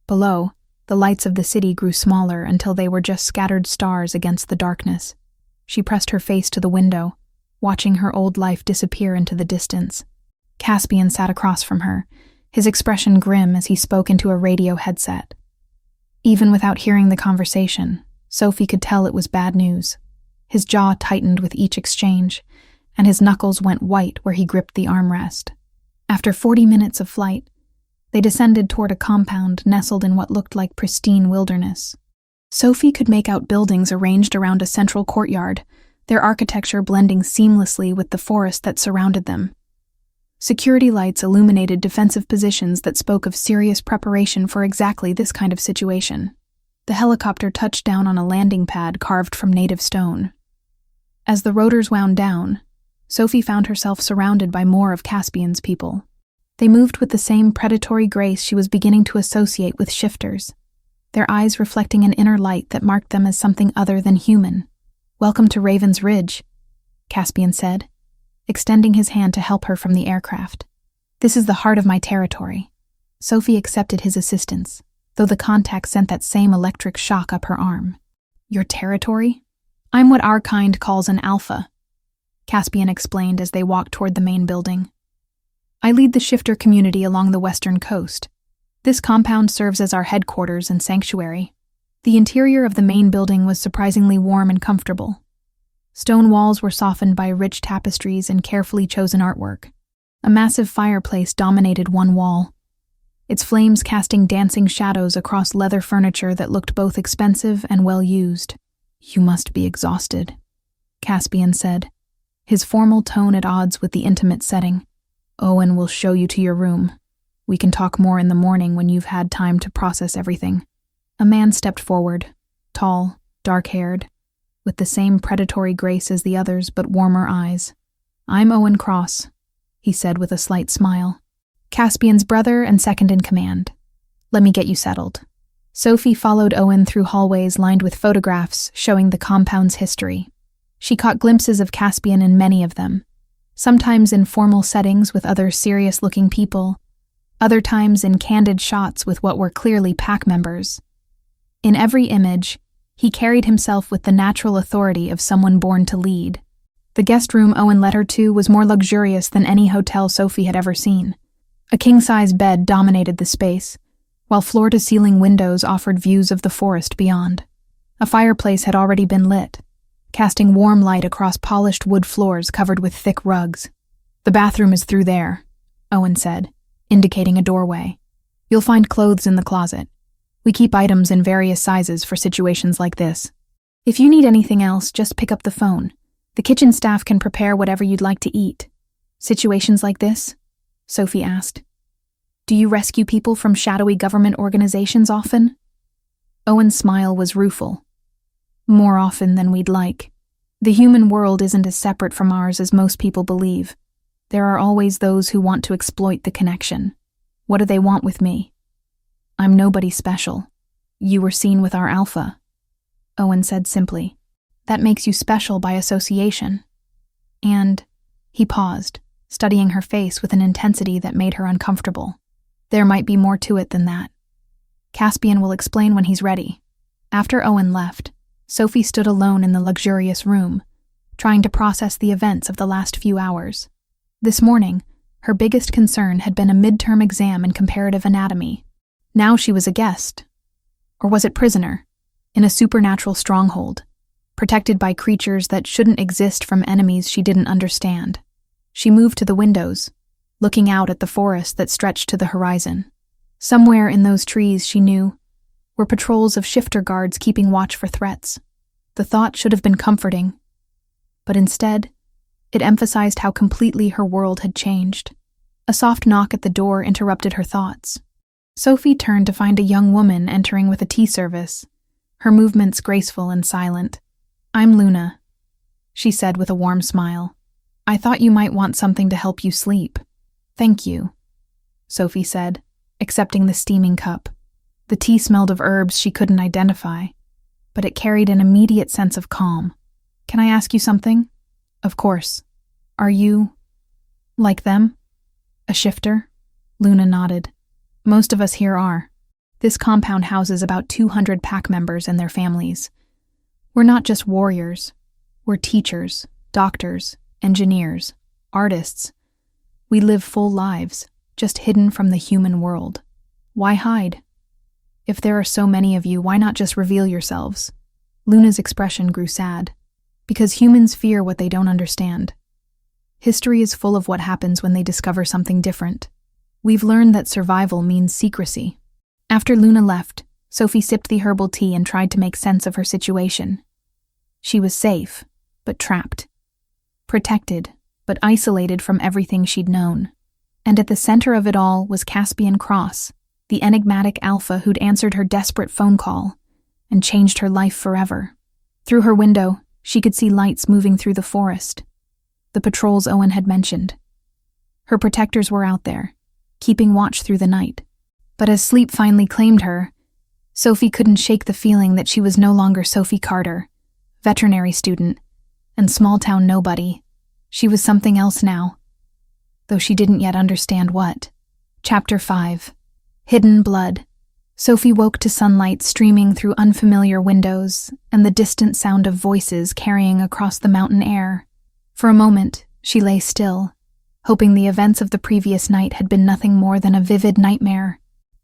Below, the lights of the city grew smaller until they were just scattered stars against the darkness. She pressed her face to the window, watching her old life disappear into the distance. Caspian sat across from her, his expression grim as he spoke into a radio headset. Even without hearing the conversation, Sophie could tell it was bad news. His jaw tightened with each exchange, and his knuckles went white where he gripped the armrest. After 40 minutes of flight, they descended toward a compound nestled in what looked like pristine wilderness. Sophie could make out buildings arranged around a central courtyard, their architecture blending seamlessly with the forest that surrounded them. Security lights illuminated defensive positions that spoke of serious preparation for exactly this kind of situation. The helicopter touched down on a landing pad carved from native stone. As the rotors wound down, Sophie found herself surrounded by more of Caspian's people. They moved with the same predatory grace she was beginning to associate with shifters, their eyes reflecting an inner light that marked them as something other than human. "Welcome to Raven's Ridge," Caspian said, extending his hand to help her from the aircraft. "This is the heart of my territory." Sophie accepted his assistance, though the contact sent that same electric shock up her arm. "Your territory? I'm what our kind calls an alpha," Caspian explained as they walked toward the main building. "I lead the shifter community along the western coast. This compound serves as our headquarters and sanctuary." The interior of the main building was surprisingly warm and comfortable. Stone walls were softened by rich tapestries and carefully chosen artwork. A massive fireplace dominated one wall, its flames casting dancing shadows across leather furniture that looked both expensive and well-used. "You must be exhausted," Caspian said, his formal tone at odds with the intimate setting. "Owen will show you to your room. We can talk more in the morning when you've had time to process everything." A man stepped forward, tall, dark-haired, with the same predatory grace as the others but warmer eyes. "I'm Owen Cross," he said with a slight smile. "Caspian's brother and second in command. Let me get you settled." Sophie followed Owen through hallways lined with photographs showing the compound's history. She caught glimpses of Caspian in many of them, sometimes in formal settings with other serious-looking people, other times in candid shots with what were clearly pack members. In every image, he carried himself with the natural authority of someone born to lead. The guest room Owen led her to was more luxurious than any hotel Sophie had ever seen. A king-size bed dominated the space, while floor-to-ceiling windows offered views of the forest beyond. A fireplace had already been lit, casting warm light across polished wood floors covered with thick rugs. "The bathroom is through there," Owen said, indicating a doorway. "You'll find clothes in the closet. We keep items in various sizes for situations like this. If you need anything else, just pick up the phone. The kitchen staff can prepare whatever you'd like to eat." "Situations like this?" Sophie asked. "Do you rescue people from shadowy government organizations often?" Owen's smile was rueful. "More often than we'd like. The human world isn't as separate from ours as most people believe. There are always those who want to exploit the connection. What do they want with me?" "I'm nobody special. You were seen with our alpha," Owen said simply. "That makes you special by association." And he paused, studying her face with an intensity that made her uncomfortable. "There might be more to it than that. Caspian will explain when he's ready." After Owen left, Sophie stood alone in the luxurious room, trying to process the events of the last few hours. This morning, her biggest concern had been a midterm exam in comparative anatomy. Now she was a guest. Or was it prisoner? In a supernatural stronghold, protected by creatures that shouldn't exist from enemies she didn't understand. She moved to the windows, looking out at the forest that stretched to the horizon. Somewhere in those trees, she knew, were patrols of shifter guards keeping watch for threats. The thought should have been comforting, but instead, it emphasized how completely her world had changed. A soft knock at the door interrupted her thoughts. Sophie turned to find a young woman entering with a tea service, her movements graceful and silent. "I'm Luna," she said with a warm smile. "I thought you might want something to help you sleep." "Thank you," Sophie said, accepting the steaming cup. The tea smelled of herbs she couldn't identify, but it carried an immediate sense of calm. "Can I ask you something?" "Of course. Are you like them? A shifter?" Luna nodded. "Most of us here are. This compound houses about 200 pack members and their families. We're not just warriors. We're teachers, doctors, engineers, artists. We live full lives, just hidden from the human world. Why hide? If there are so many of you, why not just reveal yourselves?" Luna's expression grew sad. "Because humans fear what they don't understand. History is full of what happens when they discover something different. We've learned that survival means secrecy." After Luna left, Sophie sipped the herbal tea and tried to make sense of her situation. She was safe, but trapped. Protected, but isolated from everything she'd known. And at the center of it all was Caspian Cross, the enigmatic alpha who'd answered her desperate phone call and changed her life forever. Through her window, she could see lights moving through the forest. The patrols Owen had mentioned. Her protectors were out there, keeping watch through the night. But as sleep finally claimed her, Sophie couldn't shake the feeling that she was no longer Sophie Carter, veterinary student, and small-town nobody. She was something else now, though she didn't yet understand what. Chapter 5. Hidden Blood. Sophie woke to sunlight streaming through unfamiliar windows and the distant sound of voices carrying across the mountain air. For a moment, she lay still, hoping the events of the previous night had been nothing more than a vivid nightmare.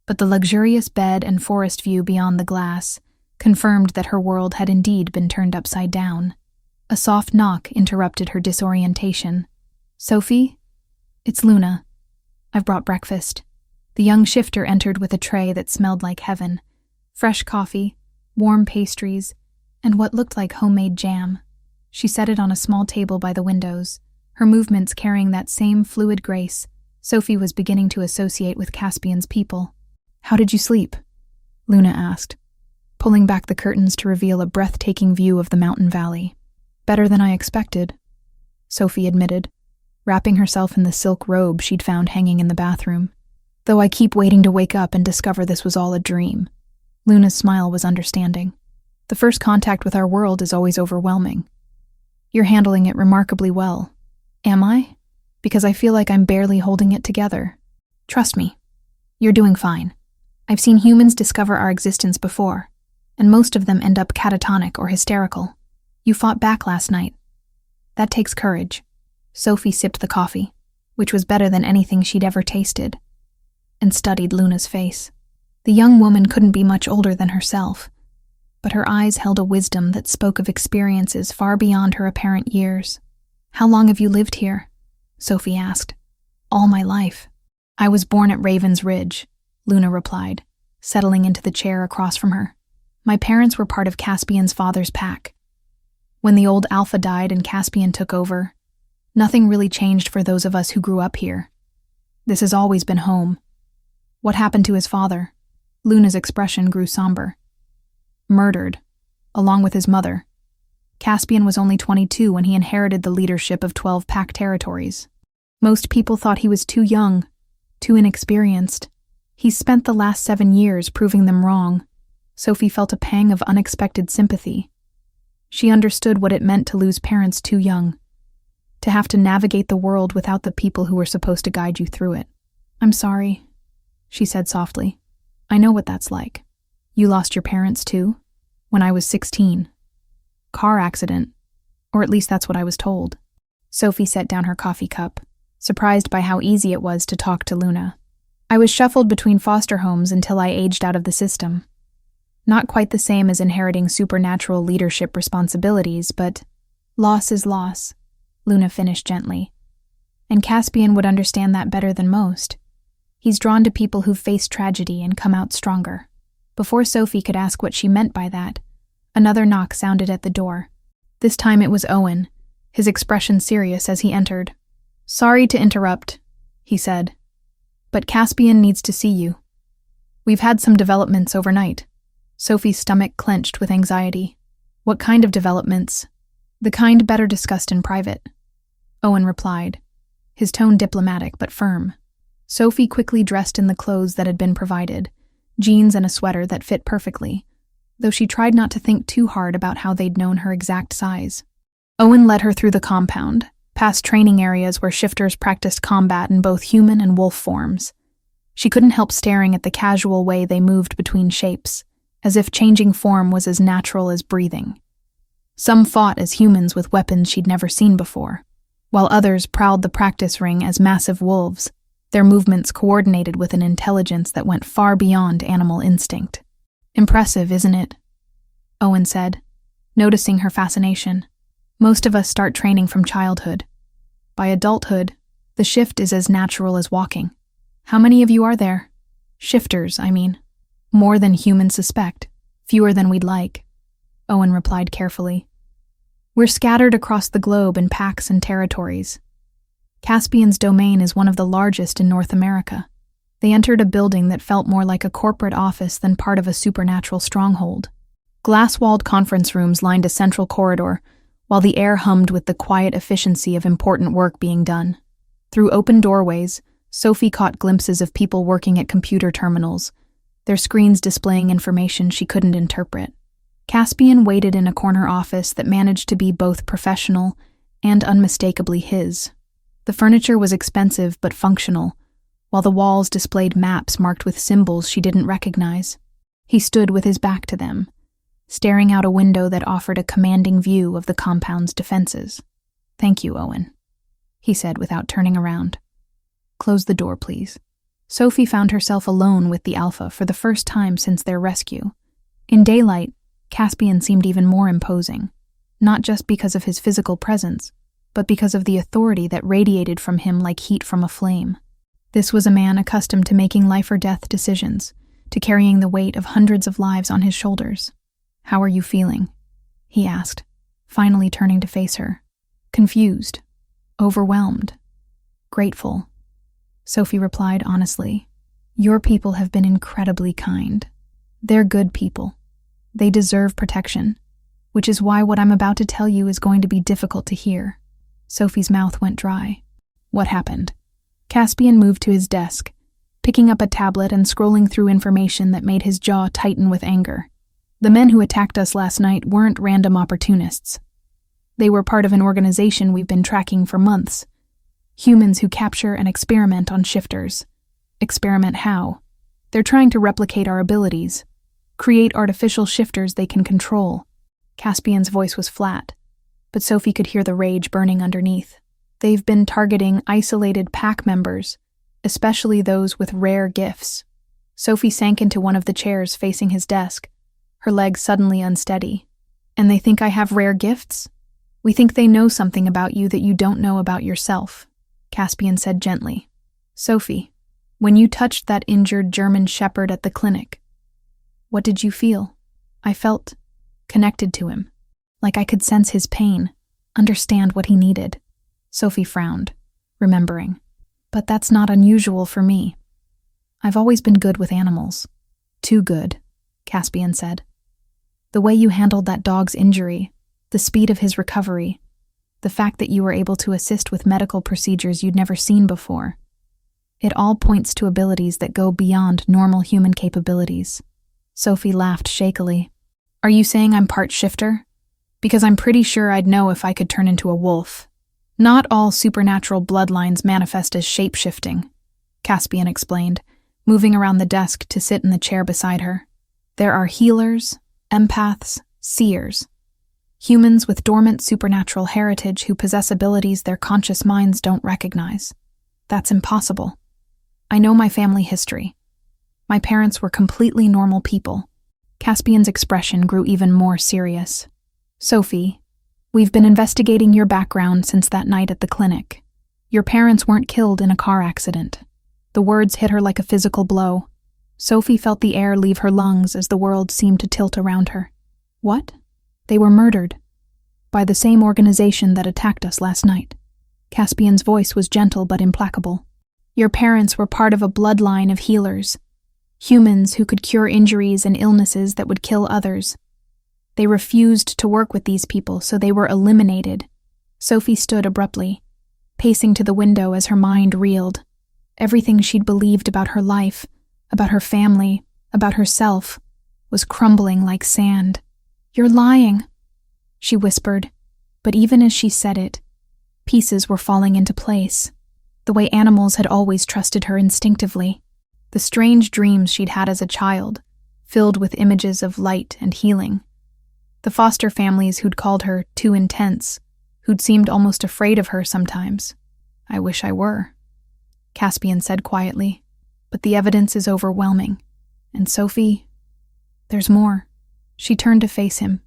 But the luxurious bed and forest view beyond the glass confirmed that her world had indeed been turned upside down. A soft knock interrupted her disorientation. "Sophie? It's Luna. I've brought breakfast." The young shifter entered with a tray that smelled like heaven. Fresh coffee, warm pastries, and what looked like homemade jam. She set it on a small table by the windows, her movements carrying that same fluid grace Sophie was beginning to associate with Caspian's people. "How did you sleep?" Luna asked, pulling back the curtains to reveal a breathtaking view of the mountain valley. "Better than I expected," Sophie admitted, wrapping herself in the silk robe she'd found hanging in the bathroom. "Though I keep waiting to wake up and discover this was all a dream." Luna's smile was understanding. "The first contact with our world is always overwhelming. You're handling it remarkably well." "Am I? Because I feel like I'm barely holding it together." "Trust me, you're doing fine. I've seen humans discover our existence before, and most of them end up catatonic or hysterical. You fought back last night. That takes courage. Sophie sipped the coffee, which was better than anything she'd ever tasted, and studied Luna's face. The young woman couldn't be much older than herself, but her eyes held a wisdom that spoke of experiences far beyond her apparent years. "How long have you lived here?" Sophie asked. "All my life. I was born at Raven's Ridge," Luna replied, settling into the chair across from her. "My parents were part of Caspian's father's pack. When the old Alpha died and Caspian took over, nothing really changed for those of us who grew up here. This has always been home." "What happened to his father?" Luna's expression grew somber. "Murdered, along with his mother. Caspian was only 22 when he inherited the leadership of 12 pack territories. Most people thought he was too young, too inexperienced. He spent the last 7 years proving them wrong." Sophie felt a pang of unexpected sympathy. She understood what it meant to lose parents too young, to have to navigate the world without the people who were supposed to guide you through it. "I'm sorry," she said softly. "I know what that's like. You lost your parents too?" "When I was 16. Car accident, or at least that's what I was told." Sophie set down her coffee cup, surprised by how easy it was to talk to Luna. "I was shuffled between foster homes until I aged out of the system. Not quite the same as inheriting supernatural leadership responsibilities, but loss is loss," Luna finished gently. "And Caspian would understand that better than most. He's drawn to people who've faced tragedy and come out stronger." Before Sophie could ask what she meant by that, another knock sounded at the door. This time it was Owen, his expression serious as he entered. "Sorry to interrupt," he said, "but Caspian needs to see you. We've had some developments overnight." Sophie's stomach clenched with anxiety. "What kind of developments?" "The kind better discussed in private," Owen replied, his tone diplomatic but firm. Sophie quickly dressed in the clothes that had been provided, jeans and a sweater that fit perfectly, though she tried not to think too hard about how they'd known her exact size. Owen led her through the compound, past training areas where shifters practiced combat in both human and wolf forms. She couldn't help staring at the casual way they moved between shapes, as if changing form was as natural as breathing. Some fought as humans with weapons she'd never seen before, while others prowled the practice ring as massive wolves, their movements coordinated with an intelligence that went far beyond animal instinct. "Impressive, isn't it?" Owen said, noticing her fascination. "Most of us start training from childhood. By adulthood, the shift is as natural as walking. How many of you are there? Shifters, I mean." "More than humans suspect, fewer than we'd like," Owen replied carefully. "We're scattered across the globe in packs and territories. Caspian's domain is one of the largest in North America." They entered a building that felt more like a corporate office than part of a supernatural stronghold. Glass-walled conference rooms lined a central corridor, while the air hummed with the quiet efficiency of important work being done. Through open doorways, Sophie caught glimpses of people working at computer terminals, their screens displaying information she couldn't interpret. Caspian waited in a corner office that managed to be both professional and unmistakably his. The furniture was expensive but functional, while the walls displayed maps marked with symbols she didn't recognize. He stood with his back to them, staring out a window that offered a commanding view of the compound's defenses. "Thank you, Owen," he said without turning around. "Close the door, please." Sophie found herself alone with the Alpha for the first time since their rescue. In daylight, Caspian seemed even more imposing, not just because of his physical presence, but because of the authority that radiated from him like heat from a flame. This was a man accustomed to making life-or-death decisions, to carrying the weight of hundreds of lives on his shoulders. "How are you feeling?" he asked, finally turning to face her. "Confused, overwhelmed, grateful," Sophie replied honestly. "Your people have been incredibly kind. They're good people. They deserve protection, which is why what I'm about to tell you is going to be difficult to hear." Sophie's mouth went dry. "What happened?" Caspian moved to his desk, picking up a tablet and scrolling through information that made his jaw tighten with anger. "The men who attacked us last night weren't random opportunists. They were part of an organization we've been tracking for months. Humans who capture and experiment on shifters. Experiment how? They're trying to replicate our abilities, create artificial shifters they can control." Caspian's voice was flat, but Sophie could hear the rage burning underneath. They've been targeting isolated pack members, especially those with rare gifts. Sophie sank into one of the chairs facing his desk, her legs suddenly unsteady. And they think I have rare gifts? We think they know something about you that you don't know about yourself, Caspian said gently. Sophie, when you touched that injured German shepherd at the clinic, what did you feel? I felt connected to him, like I could sense his pain, understand what he needed. Sophie frowned, remembering. But that's not unusual for me. I've always been good with animals. Too good, Caspian said. The way you handled that dog's injury, the speed of his recovery, the fact that you were able to assist with medical procedures you'd never seen before. It all points to abilities that go beyond normal human capabilities. Sophie laughed shakily. Are you saying I'm part shifter? Because I'm pretty sure I'd know if I could turn into a wolf. Not all supernatural bloodlines manifest as shape-shifting, Caspian explained, moving around the desk to sit in the chair beside her. There are healers, empaths, seers. Humans with dormant supernatural heritage who possess abilities their conscious minds don't recognize. That's impossible. I know my family history. My parents were completely normal people. Caspian's expression grew even more serious. Sophie, we've been investigating your background since that night at the clinic. Your parents weren't killed in a car accident. The words hit her like a physical blow. Sophie felt the air leave her lungs as the world seemed to tilt around her. What? They were murdered. By the same organization that attacked us last night. Caspian's voice was gentle but implacable. Your parents were part of a bloodline of healers. Humans who could cure injuries and illnesses that would kill others. They refused to work with these people, so they were eliminated. Sophie stood abruptly, pacing to the window as her mind reeled. Everything she'd believed about her life, about her family, about herself, was crumbling like sand. You're lying, she whispered, but even as she said it, pieces were falling into place, the way animals had always trusted her instinctively. The strange dreams she'd had as a child, filled with images of light and healing. The foster families who'd called her too intense, who'd seemed almost afraid of her sometimes. I wish I were, Caspian said quietly, but the evidence is overwhelming. And Sophie, there's more. She turned to face him,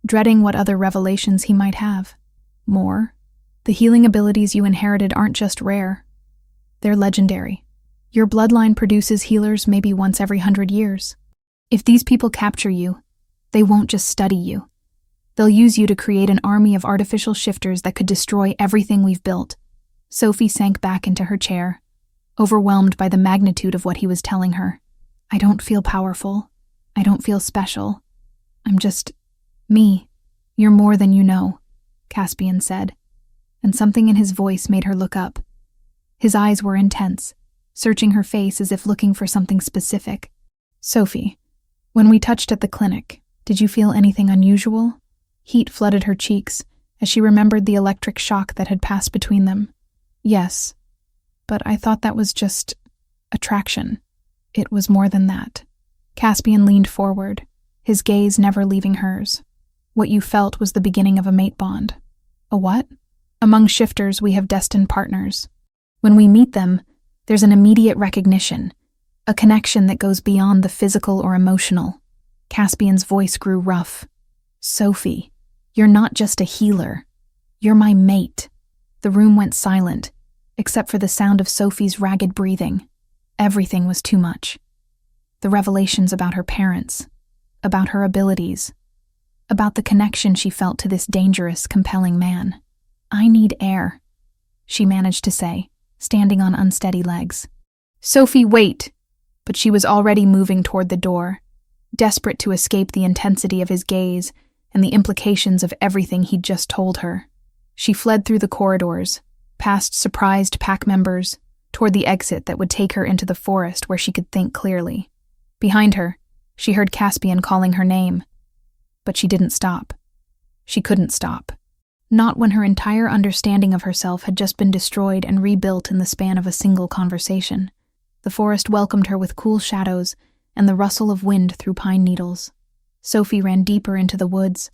dreading what other revelations he might have. More? The healing abilities you inherited aren't just rare. They're legendary. Your bloodline produces healers maybe once every 100 years. If these people capture you, they won't just study you. They'll use you to create an army of artificial shifters that could destroy everything we've built. Sophie sank back into her chair, overwhelmed by the magnitude of what he was telling her. I don't feel powerful. I don't feel special. I'm just me. You're more than you know, Caspian said, and something in his voice made her look up. His eyes were intense, searching her face as if looking for something specific. Sophie, when we touched at the clinic, did you feel anything unusual? Heat flooded her cheeks as she remembered the electric shock that had passed between them. Yes, but I thought that was just attraction. It was more than that. Caspian leaned forward, his gaze never leaving hers. What you felt was the beginning of a mate bond. A what? Among shifters, we have destined partners. When we meet them, there's an immediate recognition, a connection that goes beyond the physical or emotional. Caspian's voice grew rough. Sophie, you're not just a healer. You're my mate. The room went silent, except for the sound of Sophie's ragged breathing. Everything was too much. The revelations about her parents, about her abilities, about the connection she felt to this dangerous, compelling man. I need air, she managed to say, standing on unsteady legs. Sophie, wait! But she was already moving toward the door, desperate to escape the intensity of his gaze and the implications of everything he'd just told her. She fled through the corridors, past surprised pack members, toward the exit that would take her into the forest where she could think clearly. Behind her, she heard Caspian calling her name, but she didn't stop. She couldn't stop. Not when her entire understanding of herself had just been destroyed and rebuilt in the span of a single conversation. The forest welcomed her with cool shadows and the rustle of wind through pine needles. Sophie ran deeper into the woods,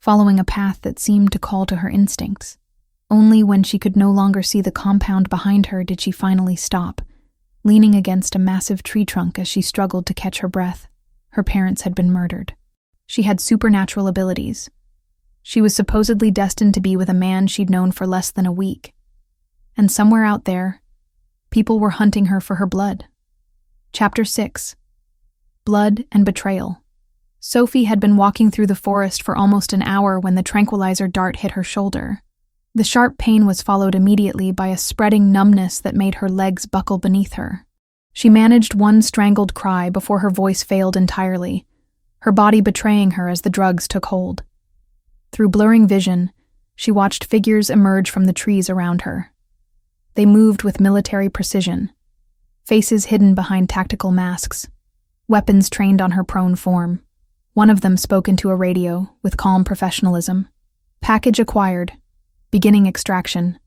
following a path that seemed to call to her instincts. Only when she could no longer see the compound behind her did she finally stop, leaning against a massive tree trunk as she struggled to catch her breath. Her parents had been murdered. She had supernatural abilities. She was supposedly destined to be with a man she'd known for less than a week. And somewhere out there, people were hunting her for her blood. Chapter 6. Blood and Betrayal. Sophie had been walking through the forest for almost an hour when the tranquilizer dart hit her shoulder. The sharp pain was followed immediately by a spreading numbness that made her legs buckle beneath her. She managed one strangled cry before her voice failed entirely, her body betraying her as the drugs took hold. Through blurring vision, she watched figures emerge from the trees around her. They moved with military precision, faces hidden behind tactical masks, weapons trained on her prone form. One of them spoke into a radio with calm professionalism. Package acquired. Beginning extraction.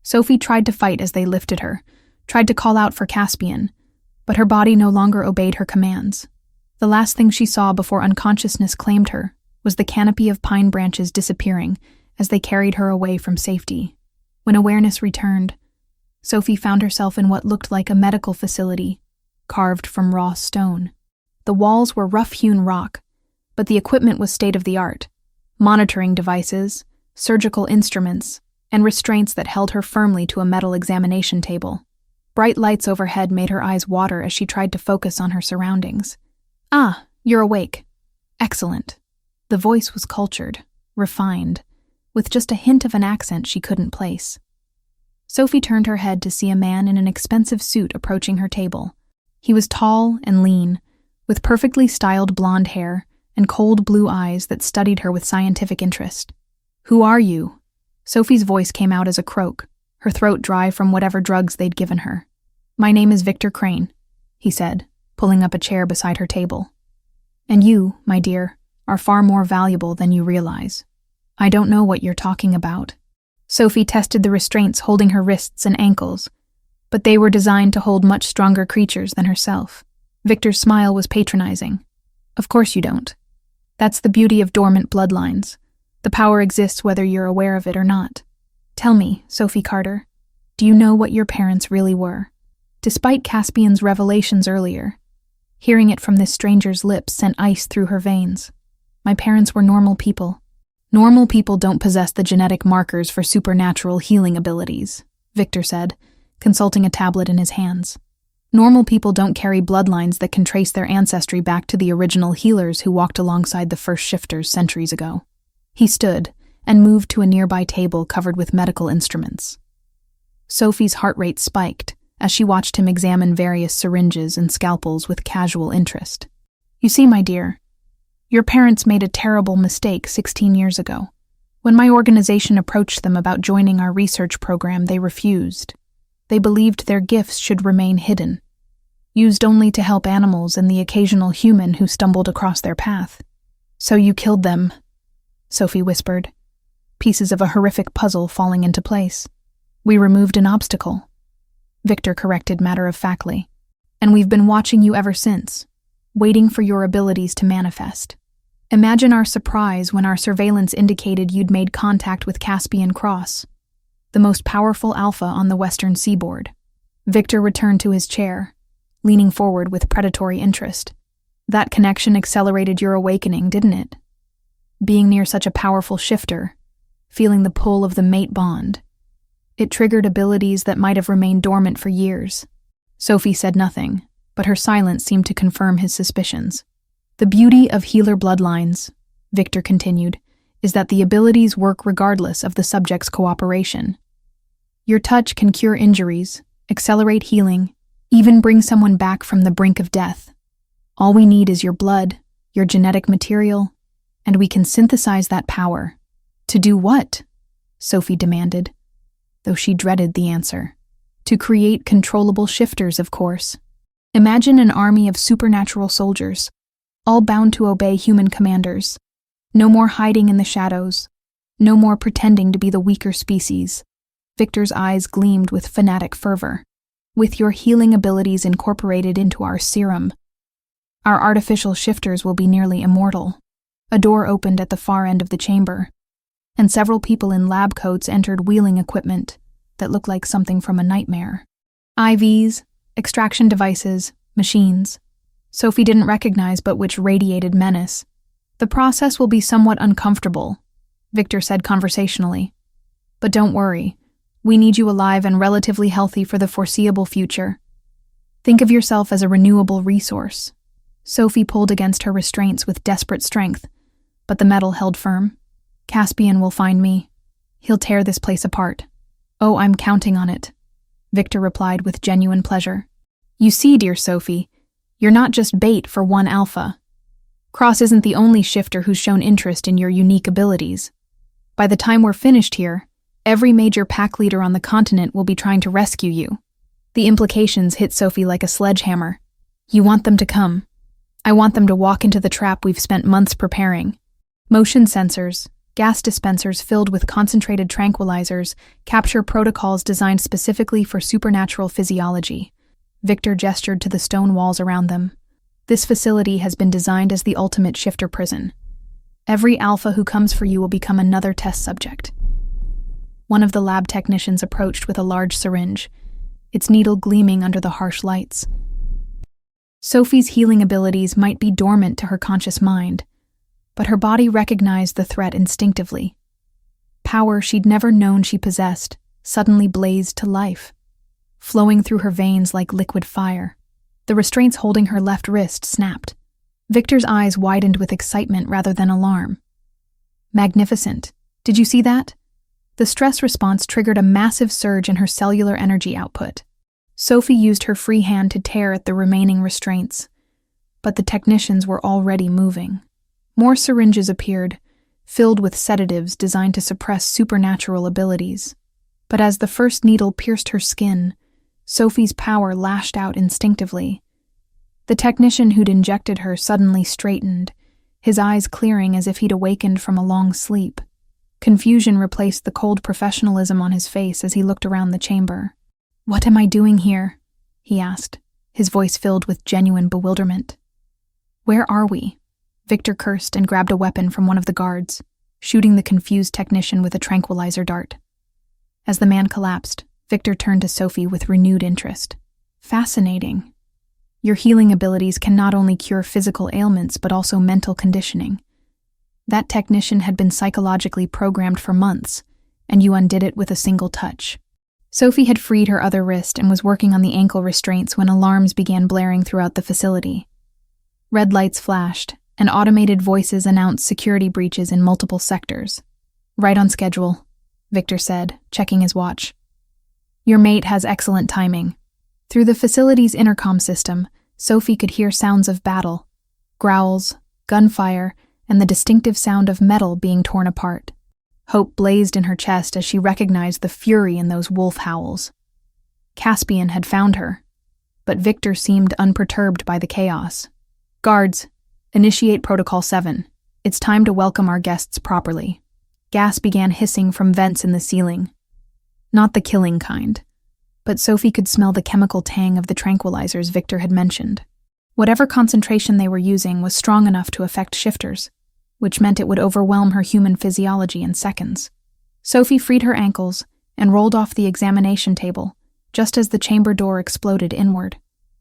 Sophie tried to fight as they lifted her, tried to call out for Caspian, but her body no longer obeyed her commands. The last thing she saw before unconsciousness claimed her was the canopy of pine branches disappearing as they carried her away from safety. When awareness returned, Sophie found herself in what looked like a medical facility, carved from raw stone. The walls were rough-hewn rock, but the equipment was state-of-the-art. Monitoring devices, surgical instruments, and restraints that held her firmly to a metal examination table. Bright lights overhead made her eyes water as she tried to focus on her surroundings. "Ah, you're awake. Excellent." The voice was cultured, refined, with just a hint of an accent she couldn't place. Sophie turned her head to see a man in an expensive suit approaching her table. He was tall and lean, with perfectly styled blonde hair and cold blue eyes that studied her with scientific interest. "Who are you?" Sophie's voice came out as a croak, her throat dry from whatever drugs they'd given her. "My name is Victor Crane," he said, pulling up a chair beside her table. "And you, my dear, are far more valuable than you realize." "I don't know what you're talking about." Sophie tested the restraints holding her wrists and ankles, but they were designed to hold much stronger creatures than herself. Victor's smile was patronizing. "Of course you don't. That's the beauty of dormant bloodlines. The power exists whether you're aware of it or not. Tell me, Sophie Carter, do you know what your parents really were?" Despite Caspian's revelations earlier, hearing it from this stranger's lips sent ice through her veins. "My parents were normal people. Normal people don't possess the genetic markers for supernatural healing abilities," Victor said, consulting a tablet in his hands. "Normal people don't carry bloodlines that can trace their ancestry back to the original healers who walked alongside the first shifters centuries ago." He stood and moved to a nearby table covered with medical instruments. Sophie's heart rate spiked as she watched him examine various syringes and scalpels with casual interest. "You see, my dear, your parents made a terrible mistake 16 years ago. When my organization approached them about joining our research program, they refused. They believed their gifts should remain hidden, used only to help animals and the occasional human who stumbled across their path. So you killed them," Sophie whispered, pieces of a horrific puzzle falling into place. "We removed an obstacle," Victor corrected matter-of-factly, "and we've been watching you ever since, waiting for your abilities to manifest. Imagine our surprise when our surveillance indicated you'd made contact with Caspian Cross, the most powerful alpha on the western seaboard." Victor returned to his chair, leaning forward with predatory interest. "That connection accelerated your awakening, didn't it? Being near such a powerful shifter, feeling the pull of the mate bond. It triggered abilities that might have remained dormant for years." Sophie said nothing, but her silence seemed to confirm his suspicions. "The beauty of healer bloodlines," Victor continued, "is that the abilities work regardless of the subject's cooperation. Your touch can cure injuries, accelerate healing, even bring someone back from the brink of death. All we need is your blood, your genetic material, and we can synthesize that power." "To do what?" Sophie demanded, though she dreaded the answer. "To create controllable shifters, of course. Imagine an army of supernatural soldiers, all bound to obey human commanders. No more hiding in the shadows, no more pretending to be the weaker species." Victor's eyes gleamed with fanatic fervor. "With your healing abilities incorporated into our serum, our artificial shifters will be nearly immortal. A door opened at the far end of the chamber, and several people in lab coats entered wheeling equipment that looked like something from a nightmare. IVs, extraction devices, machines. Sophie didn't recognize but which radiated menace. "The process will be somewhat uncomfortable," Victor said conversationally. "But don't worry, we need you alive and relatively healthy for the foreseeable future. Think of yourself as a renewable resource." Sophie pulled against her restraints with desperate strength, but the metal held firm. "Caspian will find me. He'll tear this place apart." "Oh, I'm counting on it," Victor replied with genuine pleasure. "You see, dear Sophie, you're not just bait for one alpha. Cross isn't the only shifter who's shown interest in your unique abilities. By the time we're finished here, every major pack leader on the continent will be trying to rescue you." The implications hit Sophie like a sledgehammer. "You want them to come. I want them to walk into the trap we've spent months preparing. Motion sensors, gas dispensers filled with concentrated tranquilizers, capture protocols designed specifically for supernatural physiology." Victor gestured to the stone walls around them. "This facility has been designed as the ultimate shifter prison. Every alpha who comes for you will become another test subject." One of the lab technicians approached with a large syringe, its needle gleaming under the harsh lights. Sophie's healing abilities might be dormant to her conscious mind, but her body recognized the threat instinctively. Power she'd never known she possessed suddenly blazed to life, flowing through her veins like liquid fire. The restraints holding her left wrist snapped. Victor's eyes widened with excitement rather than alarm. "Magnificent. Did you see that?" The stress response triggered a massive surge in her cellular energy output. Sophie used her free hand to tear at the remaining restraints, but the technicians were already moving. More syringes appeared, filled with sedatives designed to suppress supernatural abilities. But as the first needle pierced her skin, Sophie's power lashed out instinctively. The technician who'd injected her suddenly straightened, his eyes clearing as if he'd awakened from a long sleep. Confusion replaced the cold professionalism on his face as he looked around the chamber. "What am I doing here?" he asked, his voice filled with genuine bewilderment. "Where are we?" Victor cursed and grabbed a weapon from one of the guards, shooting the confused technician with a tranquilizer dart. As the man collapsed, Victor turned to Sophie with renewed interest. "Fascinating. Your healing abilities can not only cure physical ailments but also mental conditioning. That technician had been psychologically programmed for months, and you undid it with a single touch." Sophie had freed her other wrist and was working on the ankle restraints when alarms began blaring throughout the facility. Red lights flashed, and automated voices announced security breaches in multiple sectors. "Right on schedule," Victor said, checking his watch. "Your mate has excellent timing." Through the facility's intercom system, Sophie could hear sounds of battle, growls, gunfire, and the distinctive sound of metal being torn apart. Hope blazed in her chest as she recognized the fury in those wolf howls. Caspian had found her, but Victor seemed unperturbed by the chaos. "Guards, initiate Protocol 7. It's time to welcome our guests properly." Gas began hissing from vents in the ceiling. Not the killing kind, but Sophie could smell the chemical tang of the tranquilizers Victor had mentioned. Whatever concentration they were using was strong enough to affect shifters, which meant it would overwhelm her human physiology in seconds. Sophie freed her ankles and rolled off the examination table, just as the chamber door exploded inward.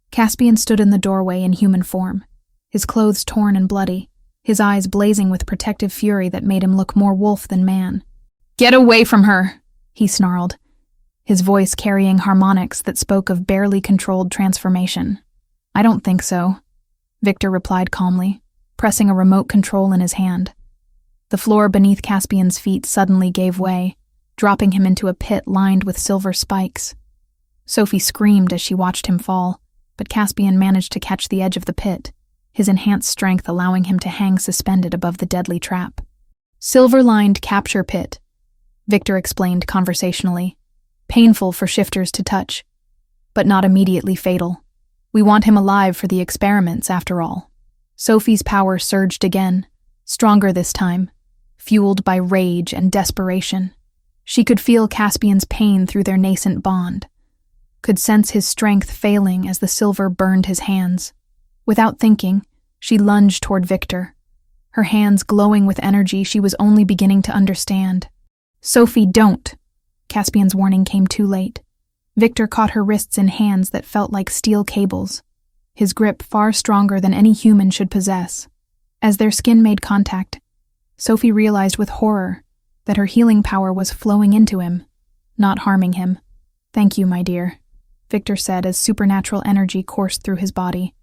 Caspian stood in the doorway in human form, his clothes torn and bloody, his eyes blazing with protective fury that made him look more wolf than man. "Get away from her!" he snarled, his voice carrying harmonics that spoke of barely controlled transformation. "I don't think so," Victor replied calmly, pressing a remote control in his hand. The floor beneath Caspian's feet suddenly gave way, dropping him into a pit lined with silver spikes. Sophie screamed as she watched him fall, but Caspian managed to catch the edge of the pit, his enhanced strength allowing him to hang suspended above the deadly trap. "Silver-lined capture pit," Victor explained conversationally. "Painful for shifters to touch, but not immediately fatal. We want him alive for the experiments, after all." Sophie's power surged again, stronger this time, fueled by rage and desperation. She could feel Caspian's pain through their nascent bond, could sense his strength failing as the silver burned his hands. Without thinking, she lunged toward Victor, her hands glowing with energy she was only beginning to understand. "Sophie, don't!" Caspian's warning came too late. Victor caught her wrists in hands that felt like steel cables, his grip far stronger than any human should possess. As their skin made contact, Sophie realized with horror that her healing power was flowing into him, not harming him. "Thank you, my dear," Victor said as supernatural energy coursed through his body.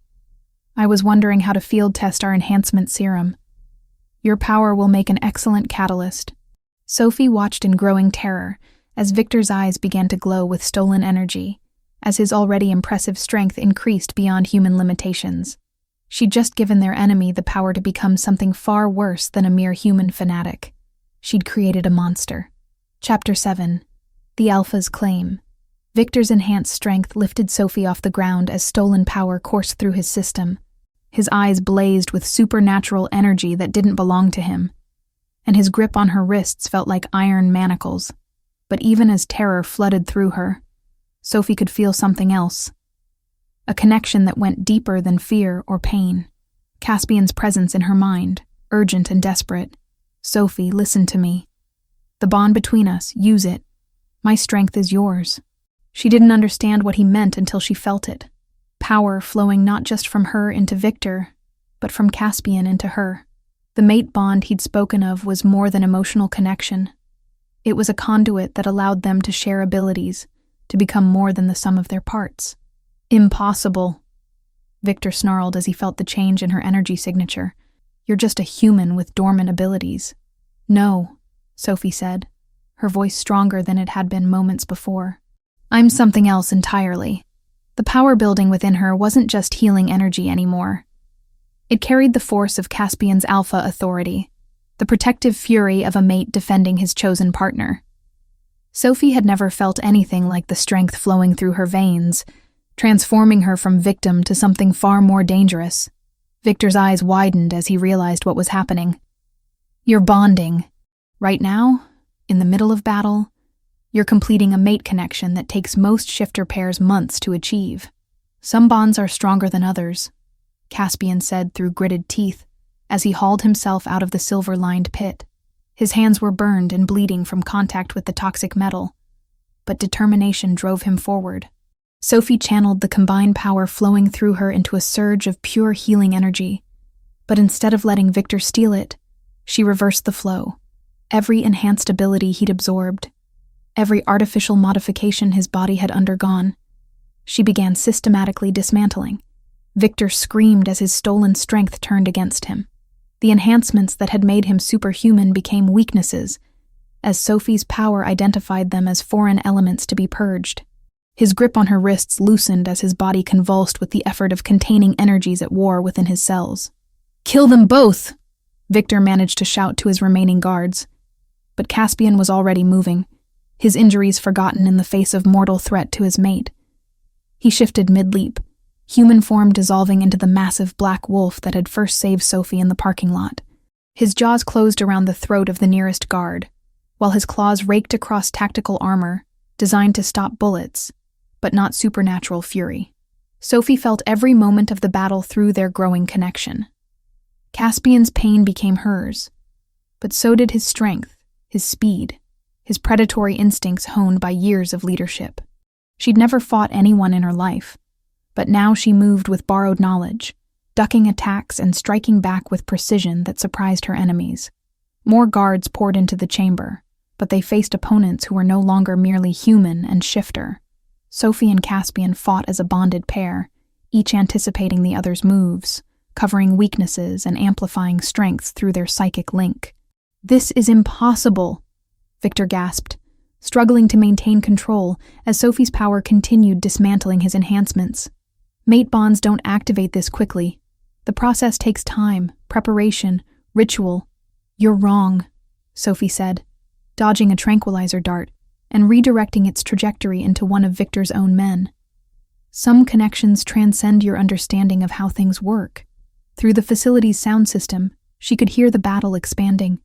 "I was wondering how to field test our enhancement serum. Your power will make an excellent catalyst." Sophie watched in growing terror as Victor's eyes began to glow with stolen energy, as his already impressive strength increased beyond human limitations. She'd just given their enemy the power to become something far worse than a mere human fanatic. She'd created a monster. Chapter 7. The Alpha's Claim. Victor's enhanced strength lifted Sophie off the ground as stolen power coursed through his system. His eyes blazed with supernatural energy that didn't belong to him, and his grip on her wrists felt like iron manacles. But even as terror flooded through her, Sophie could feel something else. A connection that went deeper than fear or pain. Caspian's presence in her mind, urgent and desperate. "Sophie, listen to me. The bond between us, use it. My strength is yours." She didn't understand what he meant until she felt it. Power flowing not just from her into Victor, but from Caspian into her. The mate bond he'd spoken of was more than emotional connection. It was a conduit that allowed them to share abilities, to become more than the sum of their parts. "Impossible," Victor snarled as he felt the change in her energy signature. "You're just a human with dormant abilities." "No," Sophie said, her voice stronger than it had been moments before. "I'm something else entirely." The power building within her wasn't just healing energy anymore. It carried the force of Caspian's alpha authority, the protective fury of a mate defending his chosen partner. Sophie had never felt anything like the strength flowing through her veins, transforming her from victim to something far more dangerous. Victor's eyes widened as he realized what was happening. "You're bonding. Right now, in the middle of battle, you're completing a mate connection that takes most shifter pairs months to achieve. Some bonds are stronger than others," Caspian said through gritted teeth as he hauled himself out of the silver-lined pit. His hands were burned and bleeding from contact with the toxic metal, but determination drove him forward. Sophie channeled the combined power flowing through her into a surge of pure healing energy, but instead of letting Victor steal it, she reversed the flow. Every enhanced ability he'd absorbed, every artificial modification his body had undergone, she began systematically dismantling. Victor screamed as his stolen strength turned against him. The enhancements that had made him superhuman became weaknesses, as Sophie's power identified them as foreign elements to be purged. His grip on her wrists loosened as his body convulsed with the effort of containing energies at war within his cells. "Kill them both!" Victor managed to shout to his remaining guards. But Caspian was already moving, his injuries forgotten in the face of mortal threat to his mate. He shifted mid-leap, human form dissolving into the massive black wolf that had first saved Sophie in the parking lot. His jaws closed around the throat of the nearest guard, while his claws raked across tactical armor, designed to stop bullets, but not supernatural fury. Sophie felt every moment of the battle through their growing connection. Caspian's pain became hers, but so did his strength, his speed, his predatory instincts honed by years of leadership. She'd never fought anyone in her life, but now she moved with borrowed knowledge, ducking attacks and striking back with precision that surprised her enemies. More guards poured into the chamber, but they faced opponents who were no longer merely human and shifter. Sophie and Caspian fought as a bonded pair, each anticipating the other's moves, covering weaknesses and amplifying strengths through their psychic link. "This is impossible," Victor gasped, struggling to maintain control as Sophie's power continued dismantling his enhancements. "Mate bonds don't activate this quickly. The process takes time, preparation, ritual." "You're wrong," Sophie said, dodging a tranquilizer dart and redirecting its trajectory into one of Victor's own men. "Some connections transcend your understanding of how things work." Through the facility's sound system, she could hear the battle expanding.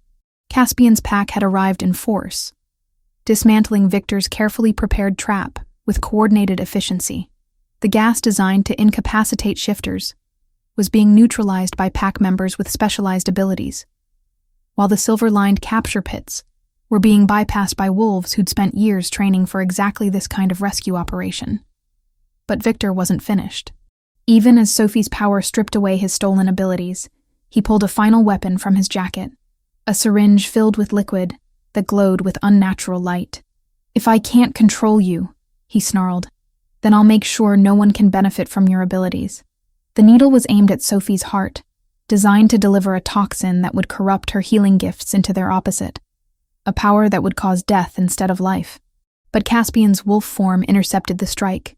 Caspian's pack had arrived in force, dismantling Victor's carefully prepared trap with coordinated efficiency. The gas designed to incapacitate shifters, was being neutralized by pack members with specialized abilities, while the silver-lined capture pits were being bypassed by wolves who'd spent years training for exactly this kind of rescue operation. But Victor wasn't finished. Even as Sophie's power stripped away his stolen abilities, he pulled a final weapon from his jacket, a syringe filled with liquid that glowed with unnatural light. "If I can't control you," he snarled, "then I'll make sure no one can benefit from your abilities." The needle was aimed at Sophie's heart, designed to deliver a toxin that would corrupt her healing gifts into their opposite, a power that would cause death instead of life. But Caspian's wolf form intercepted the strike,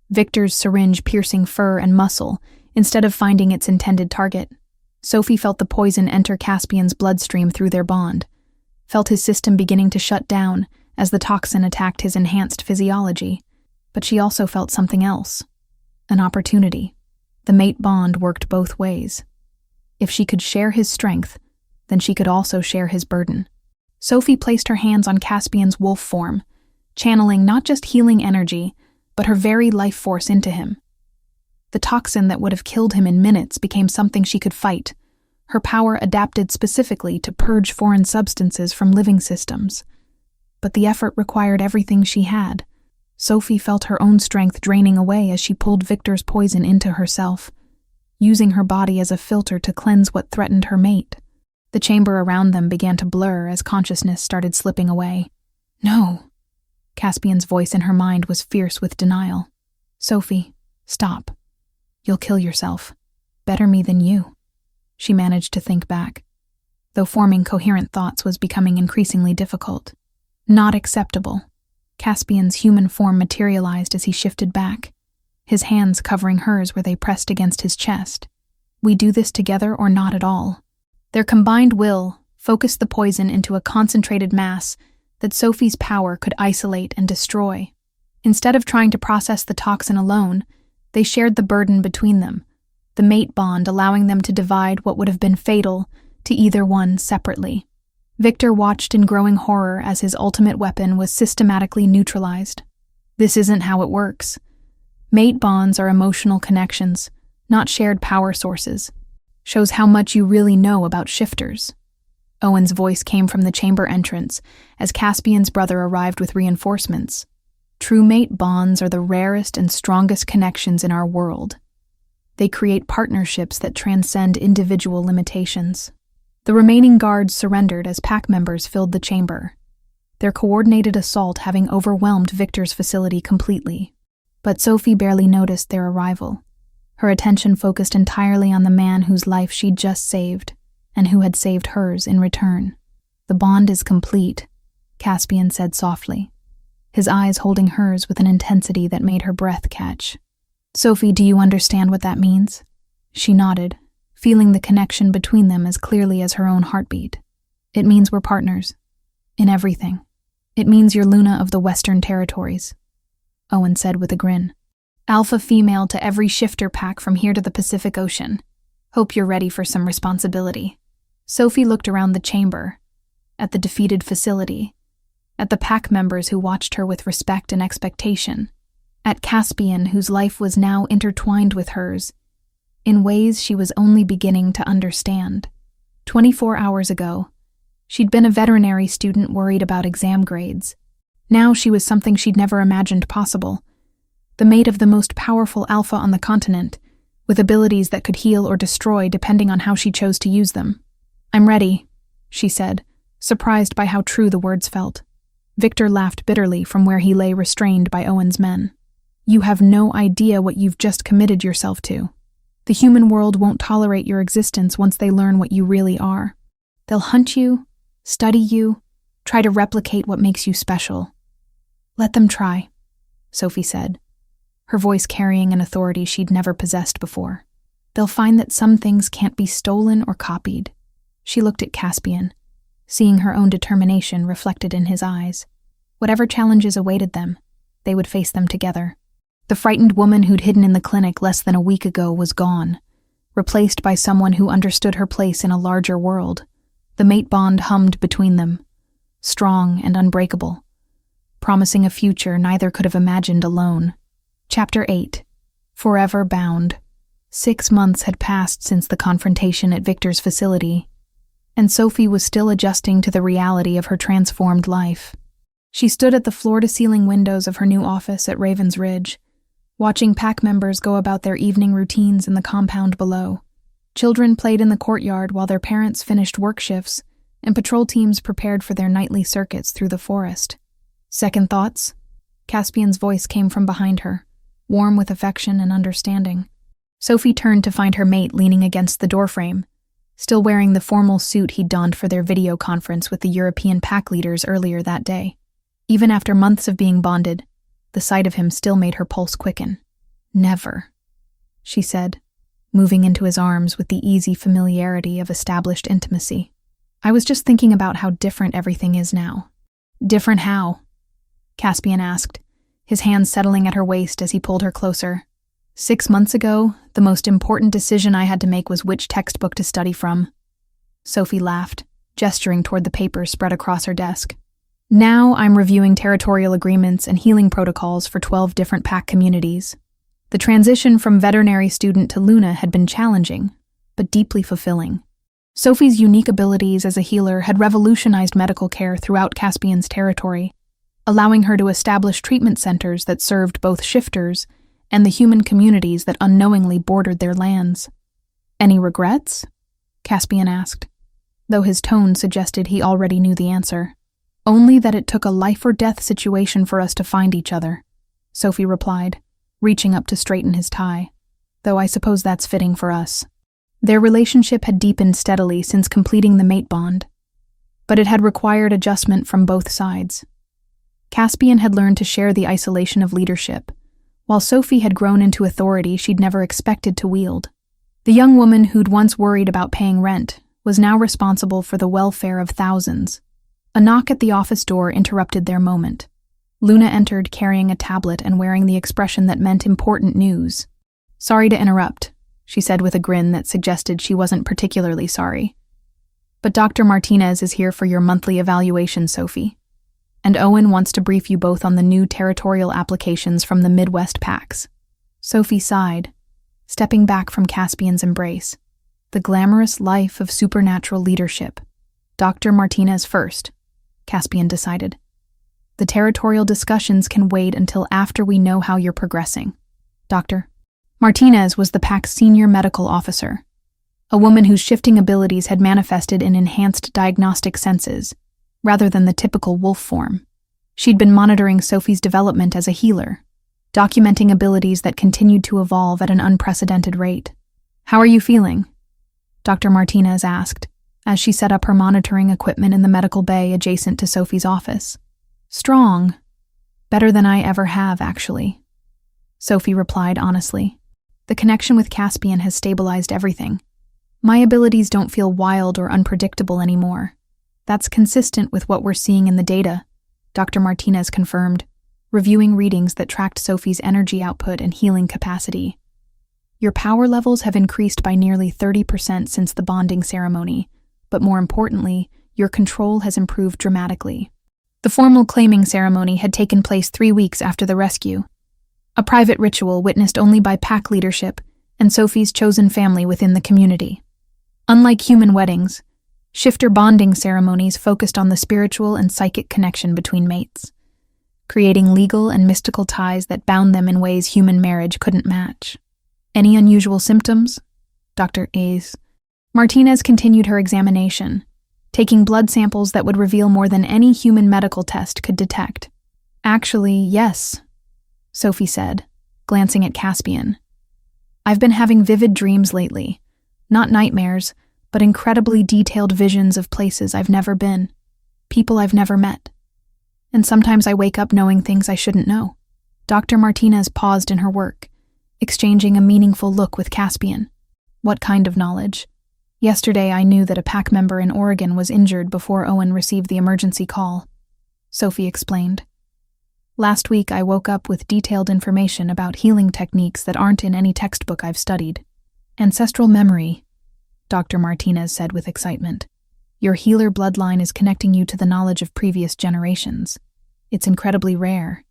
Victor's syringe piercing fur and muscle instead of finding its intended target. Sophie felt the poison enter Caspian's bloodstream through their bond, felt his system beginning to shut down as the toxin attacked his enhanced physiology. But she also felt something else, an opportunity. The mate bond worked both ways. If she could share his strength, then she could also share his burden. Sophie placed her hands on Caspian's wolf form, channeling not just healing energy, but her very life force into him. The toxin that would have killed him in minutes became something she could fight, her power adapted specifically to purge foreign substances from living systems. But the effort required everything she had. Sophie felt her own strength draining away as she pulled Victor's poison into herself, using her body as a filter to cleanse what threatened her mate. The chamber around them began to blur as consciousness started slipping away. "No." Caspian's voice in her mind was fierce with denial. "Sophie, stop. You'll kill yourself. Better me than you." She managed to think back, though forming coherent thoughts was becoming increasingly difficult. Not acceptable. Caspian's human form materialized as he shifted back, his hands covering hers where they pressed against his chest. "We do this together or not at all." Their combined will focused the poison into a concentrated mass that Sophie's power could isolate and destroy. Instead of trying to process the toxin alone, they shared the burden between them, the mate bond allowing them to divide what would have been fatal to either one separately. Victor watched in growing horror as his ultimate weapon was systematically neutralized. This isn't how it works. Mate bonds are emotional connections, not shared power sources. Shows how much you really know about shifters. Owen's voice came from the chamber entrance as Caspian's brother arrived with reinforcements. True mate bonds are the rarest and strongest connections in our world. They create partnerships that transcend individual limitations. The remaining guards surrendered as pack members filled the chamber, their coordinated assault having overwhelmed Victor's facility completely. But Sophie barely noticed their arrival. Her attention focused entirely on the man whose life she'd just saved, and who had saved hers in return. "The bond is complete," Caspian said softly, his eyes holding hers with an intensity that made her breath catch. "Sophie, do you understand what that means?" She nodded, feeling the connection between them as clearly as her own heartbeat. "It means we're partners. In everything. It means you're Luna of the Western Territories," Owen said with a grin. "Alpha female to every shifter pack from here to the Pacific Ocean. Hope you're ready for some responsibility." Sophie looked around the chamber, at the defeated facility, at the pack members who watched her with respect and expectation, at Caspian whose life was now intertwined with hers, in ways she was only beginning to understand. 24 hours ago, she'd been a veterinary student worried about exam grades. Now she was something she'd never imagined possible. The mate of the most powerful alpha on the continent, with abilities that could heal or destroy depending on how she chose to use them. "I'm ready," she said, surprised by how true the words felt. Victor laughed bitterly from where he lay restrained by Owen's men. "You have no idea what you've just committed yourself to. The human world won't tolerate your existence once they learn what you really are. They'll hunt you, study you, try to replicate what makes you special." "Let them try," Sophie said, her voice carrying an authority she'd never possessed before. "They'll find that some things can't be stolen or copied." She looked at Caspian, seeing her own determination reflected in his eyes. Whatever challenges awaited them, they would face them together. The frightened woman who'd hidden in the clinic less than a week ago was gone, replaced by someone who understood her place in a larger world. The mate bond hummed between them, strong and unbreakable, promising a future neither could have imagined alone. Chapter 8. Forever Bound. 6 months had passed since the confrontation at Victor's facility, and Sophie was still adjusting to the reality of her transformed life. She stood at the floor-to-ceiling windows of her new office at Ravens Ridge, watching pack members go about their evening routines in the compound below. Children played in the courtyard while their parents finished work shifts, and patrol teams prepared for their nightly circuits through the forest. "Second thoughts?" Caspian's voice came from behind her, warm with affection and understanding. Sophie turned to find her mate leaning against the doorframe, still wearing the formal suit he'd donned for their video conference with the European pack leaders earlier that day. Even after months of being bonded, the sight of him still made her pulse quicken. "Never," she said, moving into his arms with the easy familiarity of established intimacy. "I was just thinking about how different everything is now." "Different how?" Caspian asked, his hands settling at her waist as he pulled her closer. 6 months ago, the most important decision I had to make was which textbook to study from. Sophie laughed, gesturing toward the papers spread across her desk. "Now I'm reviewing territorial agreements and healing protocols for 12 different pack communities. The transition from veterinary student to Luna had been challenging, but deeply fulfilling. Sophie's unique abilities as a healer had revolutionized medical care throughout Caspian's territory, allowing her to establish treatment centers that served both shifters and the human communities that unknowingly bordered their lands. "Any regrets?" Caspian asked, though his tone suggested he already knew the answer. "Only that it took a life-or-death situation for us to find each other," Sophie replied, reaching up to straighten his tie, "though I suppose that's fitting for us." Their relationship had deepened steadily since completing the mate bond, but it had required adjustment from both sides. Caspian had learned to share the isolation of leadership, while Sophie had grown into authority she'd never expected to wield. The young woman who'd once worried about paying rent was now responsible for the welfare of thousands. A knock at the office door interrupted their moment. Luna entered carrying a tablet and wearing the expression that meant important news. "Sorry to interrupt," she said with a grin that suggested she wasn't particularly sorry. "But Dr. Martinez is here for your monthly evaluation, Sophie. And Owen wants to brief you both on the new territorial applications from the Midwest packs." Sophie sighed, stepping back from Caspian's embrace. The glamorous life of supernatural leadership. Dr. Martinez first, Caspian decided. "The territorial discussions can wait until after we know how you're progressing." Dr. Martinez was the pack's senior medical officer, a woman whose shifting abilities had manifested in enhanced diagnostic senses, rather than the typical wolf form. She'd been monitoring Sophie's development as a healer, documenting abilities that continued to evolve at an unprecedented rate. "How are you feeling?" Dr. Martinez asked, as she set up her monitoring equipment in the medical bay adjacent to Sophie's office. "Strong. Better than I ever have, actually," Sophie replied honestly. "The connection with Caspian has stabilized everything. My abilities don't feel wild or unpredictable anymore. That's consistent with what we're seeing in the data," Dr. Martinez confirmed, reviewing readings that tracked Sophie's energy output and healing capacity. "Your power levels have increased by nearly 30% since the bonding ceremony, but more importantly, your control has improved dramatically." The formal claiming ceremony had taken place 3 weeks after the rescue, a private ritual witnessed only by pack leadership and Sophie's chosen family within the community. Unlike human weddings, shifter bonding ceremonies focused on the spiritual and psychic connection between mates, creating legal and mystical ties that bound them in ways human marriage couldn't match. "Any unusual symptoms?" Dr. Martinez continued her examination, taking blood samples that would reveal more than any human medical test could detect. "Actually, yes," Sophie said, glancing at Caspian. "I've been having vivid dreams lately. Not nightmares, but incredibly detailed visions of places I've never been, people I've never met. And sometimes I wake up knowing things I shouldn't know." Dr. Martinez paused in her work, exchanging a meaningful look with Caspian. "What kind of knowledge?" "Yesterday I knew that a pack member in Oregon was injured before Owen received the emergency call," Sophie explained. "Last week I woke up with detailed information about healing techniques that aren't in any textbook I've studied. Ancestral memory," Dr. Martinez said with excitement. "Your healer bloodline is connecting you to the knowledge of previous generations. It's incredibly rare,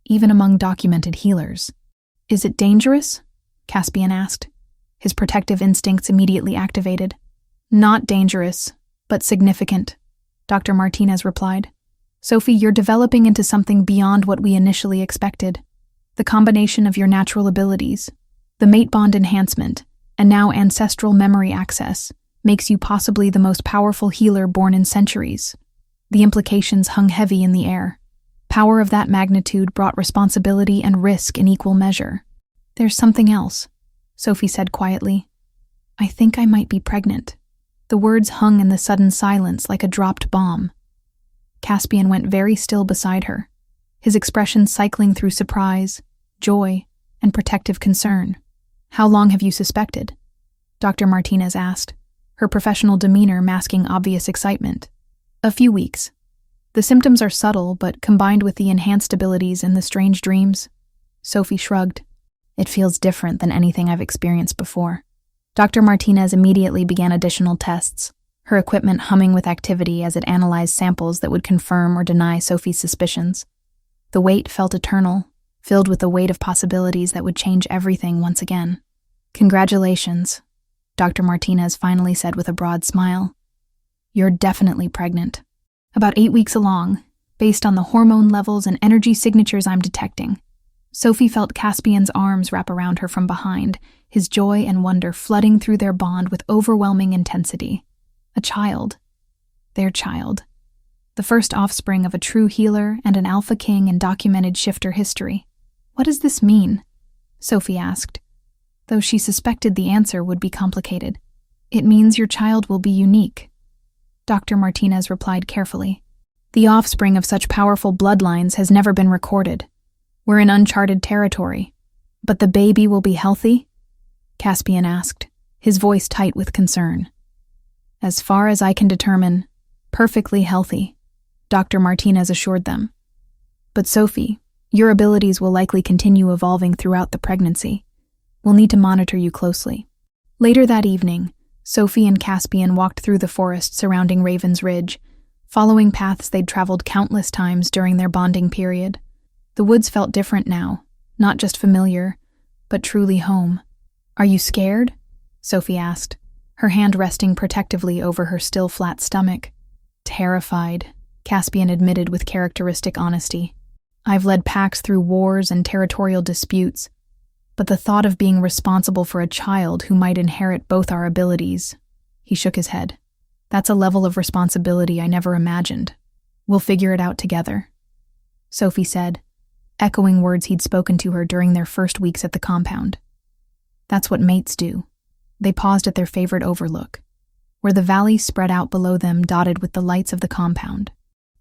even among documented healers." "Is it dangerous?" Caspian asked, his protective instincts immediately activated. Not dangerous, but significant, Dr. Martinez replied. Sophie, you're developing into something beyond what we initially expected. The combination of your natural abilities, the mate bond enhancement, and now ancestral memory access makes you possibly the most powerful healer born in centuries. The implications hung heavy in the air. Power of that magnitude brought responsibility and risk in equal measure. There's something else, Sophie said quietly. I think I might be pregnant. The words hung in the sudden silence like a dropped bomb. Caspian went very still beside her, his expression cycling through surprise, joy, and protective concern. How long have you suspected? Dr. Martinez asked, her professional demeanor masking obvious excitement. A few weeks. The symptoms are subtle, but combined with the enhanced abilities and the strange dreams, Sophie shrugged. It feels different than anything I've experienced before. Dr. Martinez immediately began additional tests, her equipment humming with activity as it analyzed samples that would confirm or deny Sophie's suspicions. The wait felt eternal, filled with the weight of possibilities that would change everything once again. Congratulations, Dr. Martinez finally said with a broad smile. You're definitely pregnant. About 8 weeks along, based on the hormone levels and energy signatures I'm detecting. Sophie felt Caspian's arms wrap around her from behind, his joy and wonder flooding through their bond with overwhelming intensity. A child. Their child. The first offspring of a true healer and an alpha king in documented shifter history. What does this mean? Sophie asked, though she suspected the answer would be complicated. It means your child will be unique, Dr. Martinez replied carefully. The offspring of such powerful bloodlines has never been recorded. We're in uncharted territory. But the baby will be healthy? Caspian asked, his voice tight with concern. As far as I can determine, perfectly healthy, Dr. Martinez assured them. But Sophie, your abilities will likely continue evolving throughout the pregnancy. We'll need to monitor you closely. Later that evening, Sophie and Caspian walked through the forest surrounding Raven's Ridge, following paths they'd traveled countless times during their bonding period. The woods felt different now, not just familiar, but truly home. Are you scared? Sophie asked, her hand resting protectively over her still flat stomach. Terrified, Caspian admitted with characteristic honesty. I've led packs through wars and territorial disputes, but the thought of being responsible for a child who might inherit both our abilities, he shook his head. That's a level of responsibility I never imagined. We'll figure it out together, Sophie said, echoing words he'd spoken to her during their first weeks at the compound. That's what mates do. They paused at their favorite overlook, where the valley spread out below them dotted with the lights of the compound.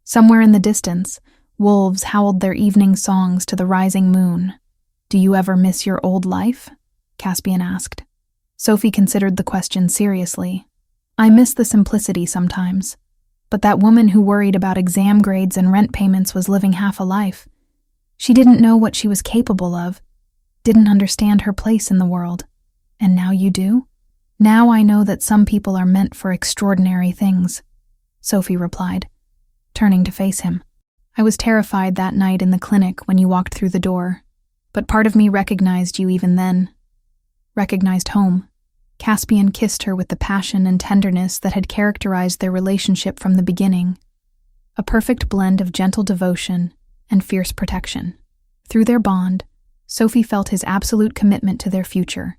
Somewhere in the distance, wolves howled their evening songs to the rising moon. Do you ever miss your old life? Caspian asked. Sophie considered the question seriously. I miss the simplicity sometimes, but that woman who worried about exam grades and rent payments was living half a life. She didn't know what she was capable of, didn't understand her place in the world. And now you do? Now I know that some people are meant for extraordinary things, Sophie replied, turning to face him. I was terrified that night in the clinic when you walked through the door, but part of me recognized you even then. Recognized home. Caspian kissed her with the passion and tenderness that had characterized their relationship from the beginning. A perfect blend of gentle devotion and fierce protection. Through their bond, Sophie felt his absolute commitment to their future,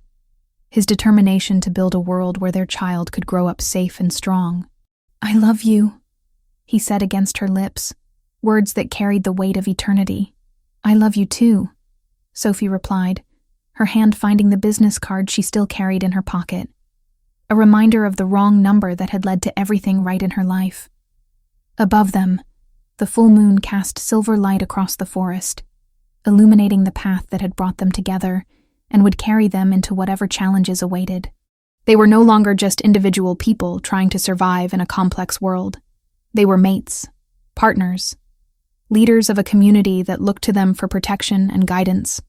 his determination to build a world where their child could grow up safe and strong. I love you, he said against her lips, words that carried the weight of eternity. I love you too, Sophie replied, her hand finding the business card she still carried in her pocket, a reminder of the wrong number that had led to everything right in her life. Above them, the full moon cast silver light across the forest, illuminating the path that had brought them together and would carry them into whatever challenges awaited. They were no longer just individual people trying to survive in a complex world. They were mates, partners, leaders of a community that looked to them for protection and guidance.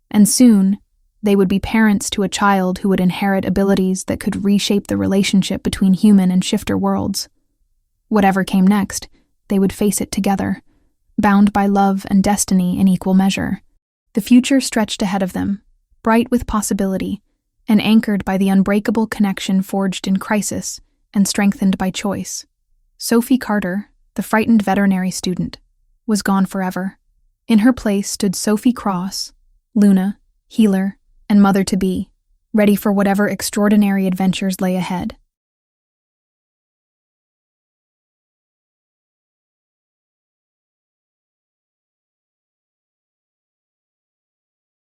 And soon, they would be parents to a child who would inherit abilities that could reshape the relationship between human and shifter worlds. Whatever came next, they would face it together, bound by love and destiny in equal measure. The future stretched ahead of them, bright with possibility, and anchored by the unbreakable connection forged in crisis and strengthened by choice. Sophie Carter, the frightened veterinary student, was gone forever. In her place stood Sophie Cross, Luna, healer, and mother-to-be, ready for whatever extraordinary adventures lay ahead.